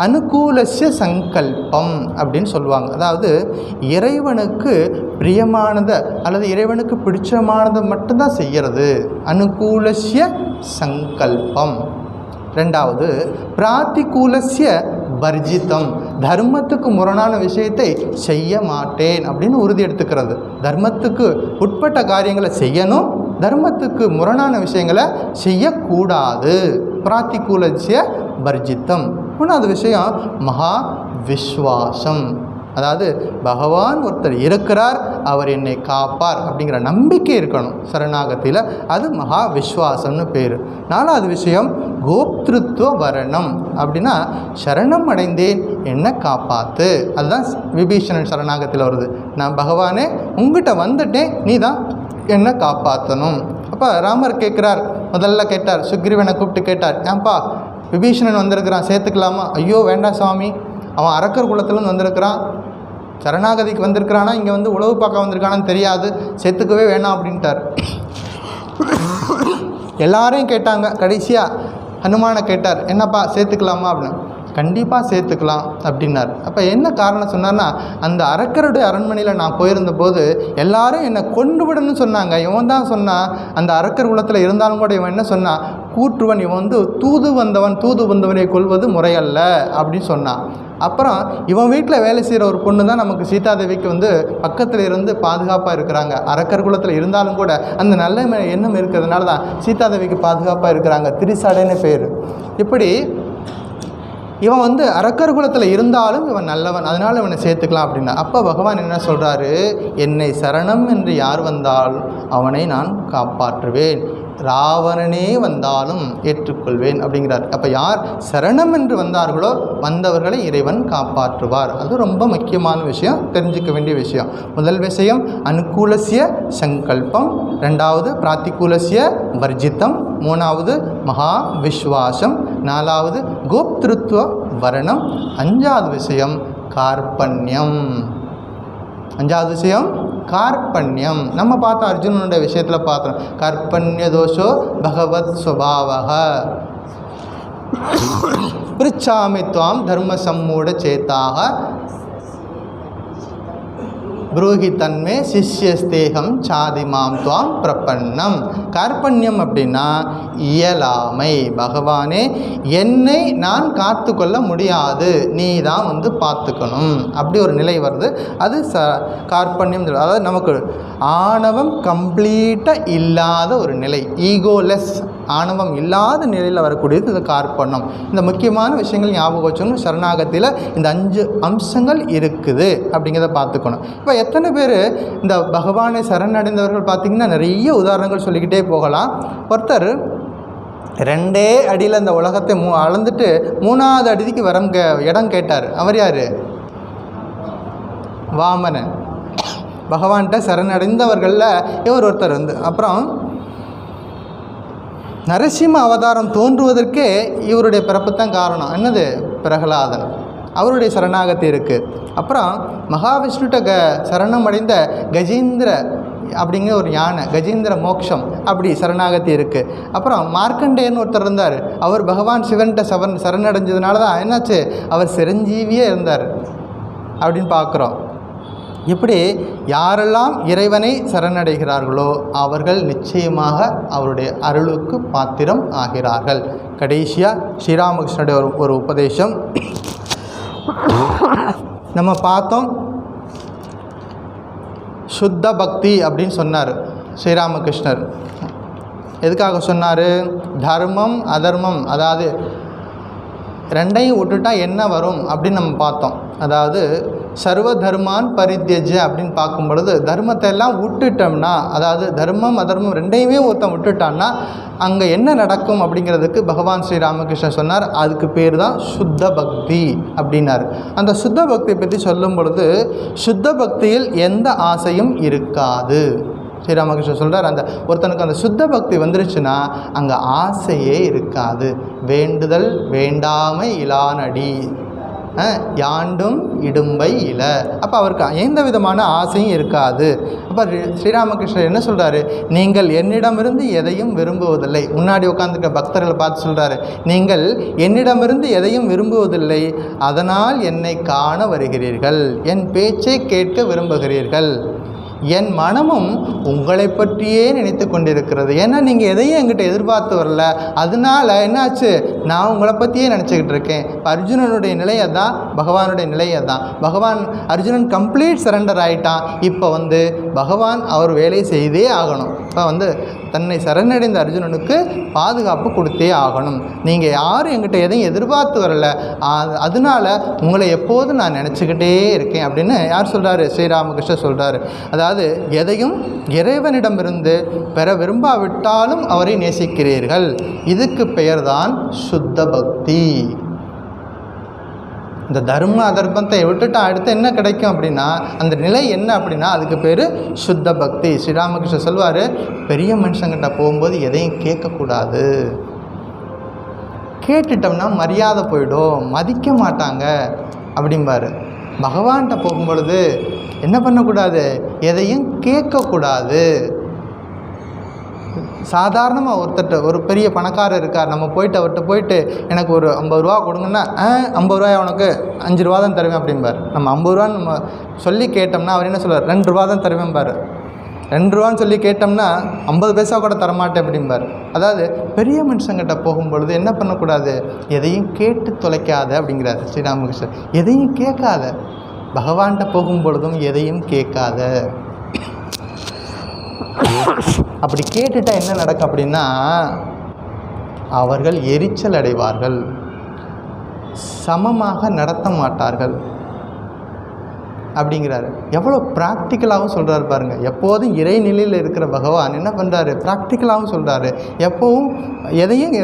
[SPEAKER 1] அனுகூலஸ்ய சங்கல்பம் அப்படின்னு சொல்லுவாங்க. அதாவது இறைவனுக்கு பிரியமானதை அல்லது இறைவனுக்கு பிடிச்சமானதை மட்டும்தான் செய்கிறது. அனுகூலஸ்ய சங்கல்பம். 2வது, பிராத்திகூலஸ்ய வர்ஜிதம். தர்மத்துக்கு முரணான விஷயத்தை செய்ய மாட்டேன் அப்படின்னு உறுதி எடுத்துக்கிறது. தர்மத்துக்கு உட்பட்ட காரியங்களை செய்யணும், தர்மத்துக்கு முரணான விஷயங்களை செய்யக்கூடாது. பிராத்திகூலஸ்ய வர்ஜிதம். 3வது விஷயம் மகா விஸ்வாசம். அதாவது பகவான் ஒருத்தர் இருக்கிறார், அவர் என்னை காப்பார் அப்படிங்கிற நம்பிக்கை இருக்கணும் சரணாகதியில். அது மகா விஸ்வாசம்னு பேர். 4வது விஷயம் கோப்திருத்துவ வரணம். அப்படின்னா சரணம் அடைந்தேன், என்னை காப்பாற்று. அதுதான் விபீஷணன் சரணாகத்தில் வருது. நான் பகவானே உங்ககிட்ட வந்துட்டேன், நீ தான் என்னை காப்பாற்றணும். அப்போ ராமர் கேட்குறார். முதல்ல கேட்டார், சுக்ரீவனை கூப்பிட்டு கேட்டார், ஏன்பா விபீஷணன் வந்திருக்கிறான், சேர்த்துக்கலாமா? ஐயோ வேண்டாம் சுவாமி, அவன் அரக்கர் குலத்துலேருந்து வந்திருக்கிறான், சரணாகதிக்கு வந்திருக்கிறானா, இங்கே வந்து உழவு பார்க்க வந்திருக்கானான்னு தெரியாது, சேர்த்துக்கவே வேணாம் அப்படின்ட்டார். எல்லாரையும் கேட்டாங்க. கடைசியாக ஹனுமானை கேட்டார், என்னப்பா சேர்த்துக்கலாமா அப்படின்னு. கண்டிப்பாக சேர்த்துக்கலாம் அப்படின்னார். அப்போ என்ன காரணம் சொன்னார்னா, அந்த அரக்கருடைய அரண்மனையில் நான் போயிருந்த போது எல்லாரும் என்னை கொண்டு விடணும்னு சொன்னாங்க. இவன் தான் சொன்னான், அந்த அரக்கர் குலத்தில் இருந்தாலும் கூட இவன் என்ன சொன்னான், கூற்றுவன், இவன் வந்து தூது வந்தவனை கொல்வது முறையல்ல அப்படின்னு சொன்னான். அப்புறம் இவன் வீட்டில் வேலை செய்கிற ஒரு பொண்ணு தான் நமக்கு சீதாதேவிக்கு வந்து பக்கத்தில் இருந்து பாதுகாப்பாக இருக்கிறாங்க. அரக்கர் குலத்தில் இருந்தாலும் கூட அந்த நல்ல எண்ணம் இருக்கிறதுனால தான் சீதாதேவிக்கு பாதுகாப்பாக இருக்கிறாங்க. திரிசடைன்னு பேர். இப்படி இவன் வந்து அரக்கர் குலத்தில் இருந்தாலும் இவன் நல்லவன், அதனால் இவனை சேர்த்துக்கலாம் அப்படின்னா. அப்போ பகவான் என்ன சொல்கிறாரு, என்னை சரணம் என்று யார் வந்தால் அவனை நான் காப்பாற்றுவேன், ராவணனே வந்தாலும் ஏற்றுக்கொள்வேன் அப்படிங்கிறார். அப்போ யார் சரணம் என்று வந்தார்களோ வந்தவர்களை இறைவன் காப்பாற்றுவார். அது ரொம்ப முக்கியமான விஷயம், தெரிஞ்சுக்க வேண்டிய விஷயம். முதல் விஷயம் அனுகூலஸ்ய சங்கல்பம், 2வது பிராத்திகூலஸ்ய வர்ஜிதம், 3வது மகா விஸ்வாசம், 4வது கோப்திருத்துவ வரணம், 5வது விஷயம் கார்பண்யம். 5வது விஷயம் கார்பண்யம். நம்ம பார்த்தோம் அர்ஜுனனுடைய விஷயத்தில் பார்த்தோம், கார்பண்ய தோஷோ பகவத் ஸ்வபாவக பிரிச்சாமி துவாம் தர்ம சம்மூட சேத்தாக புரூஹி தன்மே சிஷ்யஸ்தேகம் சாதிமாம் துவாம் பிரபன்னம். கார்பண்யம் அப்படின்னா இயலாமை. பகவானே என்னை நான் காத்து கொள்ள முடியாது, நீ தான் வந்து பார்த்துக்கணும், அப்படி ஒரு நிலை வருது. அது கார்பண்யம். அதாவது நமக்கு ஆணவம் கம்ப்ளீட்டாக இல்லாத ஒரு நிலை, ஈகோலெஸ், ஆணவம் இல்லாத நிலையில் வரக்கூடியது இது கார்பண்யம். இந்த முக்கியமான விஷயங்கள் ஞாபகம் வச்சோன்னு சரணாகதியில் இந்த 5 அம்சங்கள் இருக்குது அப்படிங்கிறத பார்த்துக்கணும். இப்போ எத்தனை பேர் இந்த பகவானை சரணடைந்தவர்கள் பார்த்திங்கன்னா நிறைய உதாரணங்கள் சொல்லிக்கிட்டே போகலாம். ஒருத்தர் 2 அடியில் இந்த உலகத்தை அளந்துட்டு 3வது அடிக்கு இடம் கேட்டார். அவர் யார்? வாமனன். பகவான்கிட்ட சரணடைந்தவர்களில் இவர் ஒருத்தர் வந்து. அப்புறம் நரசிம்ம அவதாரம் தோன்றுவதற்கே இவருடைய பிறப்பு தான் காரணம். என்னது? பிரகலாதன். அவருடைய சரணாகதி இருக்குது. அப்புறம் மகாவிஷ்ணுட்ட சரணம் அடைந்த கஜேந்திர அப்படிங்கிற ஒரு யானை, கஜேந்திர மோக்ஷம் அப்படி சரணாகதி இருக்குது. அப்புறம் மார்க்கண்டேயர்னு ஒருத்தர் இருந்தார். அவர் பகவான் சிவன்கிட்ட சரணடைஞ்சதுனால தான் என்னாச்சு, அவர் சிரஞ்சீவியே இருந்தார் அப்படின்னு பார்க்குறோம். இப்படி யாரெல்லாம் இறைவனை சரணடைகிறார்களோ அவர்கள் நிச்சயமாக அவருடைய அருளுக்கு பாத்திரம் ஆகிறார்கள். கடைசியாக ஸ்ரீராமகிருஷ்ணனுடைய ஒரு உபதேசம் நம்ம பார்த்தோம். சுத்த பக்தி அப்படின்னு சொன்னார் ஸ்ரீராமகிருஷ்ணர். எதுக்காக சொன்னார்? தர்மம் அதர்மம், அதாவது ரெண்டையும் விட்டுட்டா என்ன வரும் அப்படின்னு நம்ம பார்த்தோம். அதாவது சர்வ தர்மான் பரித்யஜ அப்படின்னு பார்க்கும் பொழுது தர்மத்தை எல்லாம் விட்டுட்டோம்னா, அதாவது தர்மம் அதர்மம் ரெண்டையுமே ஒருத்தன் விட்டுட்டான்னா அங்கே என்ன நடக்கும் அப்படிங்கிறதுக்கு பகவான் ஸ்ரீராமகிருஷ்ணன் சொன்னார். அதுக்கு பேர் தான் சுத்த பக்தி அப்படின்னார். அந்த சுத்த பக்தியை பற்றி சொல்லும் பொழுது சுத்த பக்தியில் எந்த ஆசையும் இருக்காது. ஸ்ரீராமகிருஷ்ணன் சொல்கிறார், அந்த ஒருத்தனுக்கு அந்த சுத்த பக்தி வந்துருச்சுன்னா அங்கே ஆசையே இருக்காது. வேண்டுதல் வேண்டாமை இலானடி யாண்டும் இடும்பை இல. அப்போ அவருக்கு எந்த விதமான ஆசையும் இருக்காது. அப்போ ஸ்ரீராமகிருஷ்ணர் என்ன சொல்கிறாரு? நீங்கள் என்னிடமிருந்து எதையும் விரும்புவதில்லை. முன்னாடி உட்காந்துருக்க பக்தர்களை பார்த்து சொல்கிறாரு, நீங்கள் என்னிடமிருந்து எதையும் விரும்புவதில்லை, அதனால் என்னை காண வருகிறீர்கள், என் பேச்சை கேட்க விரும்புகிறீர்கள், என் மனமும் உங்களை பற்றியே நினைத்து கொண்டிருக்கிறது. ஏன்னா நீங்கள் எதையும் என்கிட்ட எதிர்பார்த்து வரல, அதனால என்னாச்சு, நான் உங்களை பற்றியே நினச்சிக்கிட்டு இருக்கேன். இப்போ அர்ஜுனனுடைய நிலையை தான், பகவானுடைய நிலையை தான். பகவான் அர்ஜுனன் கம்ப்ளீட் சரண்டர் ஆகிட்டான். இப்போ பகவான் அவர் வேலையை செய்தே ஆகணும். இப்போ தன்னை சரணடைந்த அர்ஜுனனுக்கு பாதுகாப்பு கொடுத்தே ஆகணும். நீங்கள் யாரும் என்கிட்ட எதையும் எதிர்பார்த்து வரல, அதனால உங்களை எப்போதும் நான் நினச்சிக்கிட்டே இருக்கேன் அப்படின்னு யார் சொல்கிறாரு? ஸ்ரீராமகிருஷ்ணர் சொல்கிறாரு. அதாவது எதையும் இறைவனிடமிருந்து பெற விரும்பாவிட்டாலும் அவரை நேசிக்கிறீர்கள். இதுக்கு பெயர்தான் சுத்த பக்தி. இந்த தர்ம அதர்மத்தை விட்டுட்டு அடுத்து என்ன கிடைக்கும் அப்படின்னா, அந்த நிலை என்ன அப்படின்னா அதுக்கு பேர் சுத்த பக்தி. ஸ்ரீராமகிருஷ்ணர் சொல்வார், பெரிய மனுஷங்கிட்ட போகும்போது எதையும் கேட்கக்கூடாது. கேட்டுட்டோம்னா மரியாதை போயிடும், மதிக்க மாட்டாங்க அப்படிம்பார். பகவான்கிட்ட போகும்பொழுது என்ன பண்ணக்கூடாது? எதையும் கேட்கக்கூடாது. சாதாரணமாக ஒருத்தட்ட ஒரு பெரிய பணக்காரர் இருக்கார், நம்ம அவர்கிட்ட போயிட்டு எனக்கு ஒரு 50 ரூபா கொடுங்கன்னா 50 ரூபாய் உனக்கு 5 ரூபா தான் தருவேன் அப்படிம்பார். நம்ம 50 ரூபான்னு நம்ம சொல்லி கேட்டோம்னா அவர் என்ன சொல்வார்? 2 ரூபா தான் தருவேன்பார். 2 ரூபான்னு சொல்லி கேட்டோம்னா 50 பைசா கூட தரமாட்டேன் அப்படிம்பார். அதாவது பெரிய மனுஷங்கிட்ட போகும்பொழுது என்ன பண்ணக்கூடாது? எதையும் கேட்டு தொலைக்காத அப்படிங்கிறார் ஸ்ரீராமகிருஷ்ணர். எதையும் கேட்காத. பகவான்கிட்ட போகும் பொழுதும் எதையும் கேட்காத. அப்படி கேட்டுட்டா என்ன நடக்கும் அப்படின்னா அவர்கள் எரிச்சல் அடைவார்கள், சமமாக நடத்த மாட்டார்கள் அப்படிங்கிறாரு. எவ்வளோ ப்ராக்டிக்கலாகவும் சொல்கிறாரு பாருங்கள். எப்போதும் இறைநிலையில் இருக்கிற பகவான் என்ன பண்ணுறாரு? ப்ராக்டிக்கலாகவும் சொல்கிறாரு. எப்போவும் எதையும்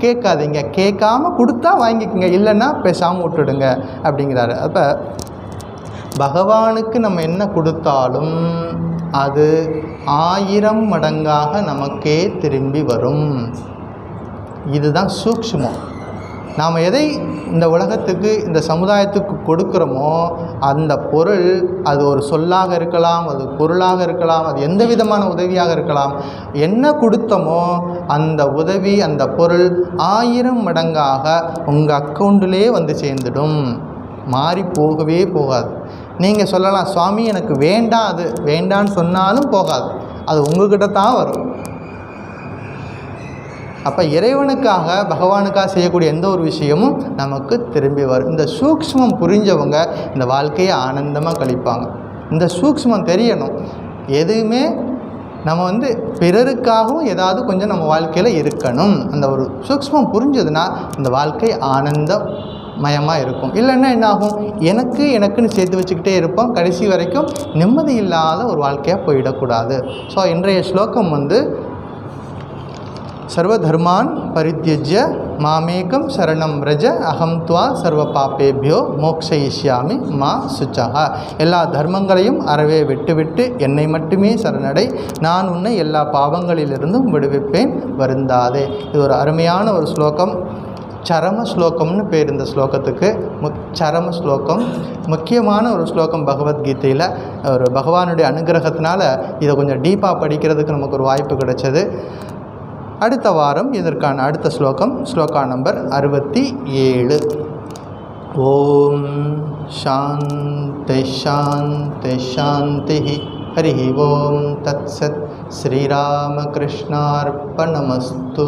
[SPEAKER 1] கேட்காதீங்க, கேட்காம கொடுத்தா வாங்கிக்கோங்க, இல்லைன்னா பேசாமல் விட்டுடுங்க அப்படிங்கிறாரு. அப்போ பகவானுக்கு நம்ம என்ன கொடுத்தாலும் அது 1000 மடங்காக நமக்கே திரும்பி வரும். இதுதான் சூக்ஷ்மம். நாம் எதை இந்த உலகத்துக்கு இந்த சமுதாயத்துக்கு கொடுக்குறோமோ அந்த பொருள், அது ஒரு சொல்லாக இருக்கலாம், அது பொருளாக இருக்கலாம், அது எந்த விதமான உதவியாக இருக்கலாம், என்ன கொடுத்தோமோ அந்த உதவி அந்த பொருள் 1000 மடங்காக உங்கள் அக்கௌண்ட்டிலே சேர்ந்துடும், மாறி போகவே போகாது. நீங்கள் சொல்லலாம், சுவாமி எனக்கு வேண்டாம், அது வேண்டான்னு சொன்னாலும் போகாது, அது உங்கள்கிட்ட தான் வரும். அப்போ இறைவனுக்காக பகவானுக்காக செய்யக்கூடிய எந்த ஒரு விஷயமும் நமக்கு திரும்பி வரும். இந்த சூக்ஷ்மம் புரிஞ்சவங்க இந்த வாழ்க்கையை ஆனந்தமாக கழிப்பாங்க. இந்த சூக்ஷ்மம் தெரியணும். எதுவுமே நம்ம பிறருக்காகவும் ஏதாவது கொஞ்சம் நம்ம வாழ்க்கையில் இருக்கணும். அந்த ஒரு சூக்ஷ்மம் புரிஞ்சதுன்னா இந்த வாழ்க்கை ஆனந்தமயமாக இருக்கும். இல்லைன்னா என்ன ஆகும்? எனக்குன்னு சேர்த்து வச்சுக்கிட்டே இருப்போம். கடைசி வரைக்கும் நிம்மதி இல்லாத ஒரு வாழ்க்கையாக போயிடக்கூடாது. ஸோ இன்றைய ஸ்லோகம் சர்வ தர்மான் பரித்யஜ்ய மாமேகம் சரணம் ரஜ அகம் துவா சர்வ பாப்பேபியோ மோக்ஷயிஷ்யாமி மா சுச்சா. எல்லா தர்மங்களையும் அறவே விட்டுவிட்டு என்னை மட்டுமே சரணடை, நான் உன்னை எல்லா பாவங்களிலிருந்தும் விடுவிப்பேன், வருந்தாதே. இது ஒரு அருமையான ஒரு ஸ்லோகம். சரம ஸ்லோகம்னு பேர் இந்த ஸ்லோகத்துக்கு. சரம ஸ்லோகம் முக்கியமான ஒரு ஸ்லோகம் பகவத்கீதையில். ஒரு பகவானுடைய அனுகிரகத்தினால இதை கொஞ்சம் டீப்பாக படிக்கிறதுக்கு நமக்கு ஒரு வாய்ப்பு கிடைச்சது. அடுத்த வாரம் இதற்கான அடுத்த ஸ்லோகா நம்பர் 67. ஓம் சாந்தி சாந்தி சாந்தி. ஹரி ஓம் தத்சத். ஸ்ரீராமகிருஷ்ணார்ப்பணமஸ்து.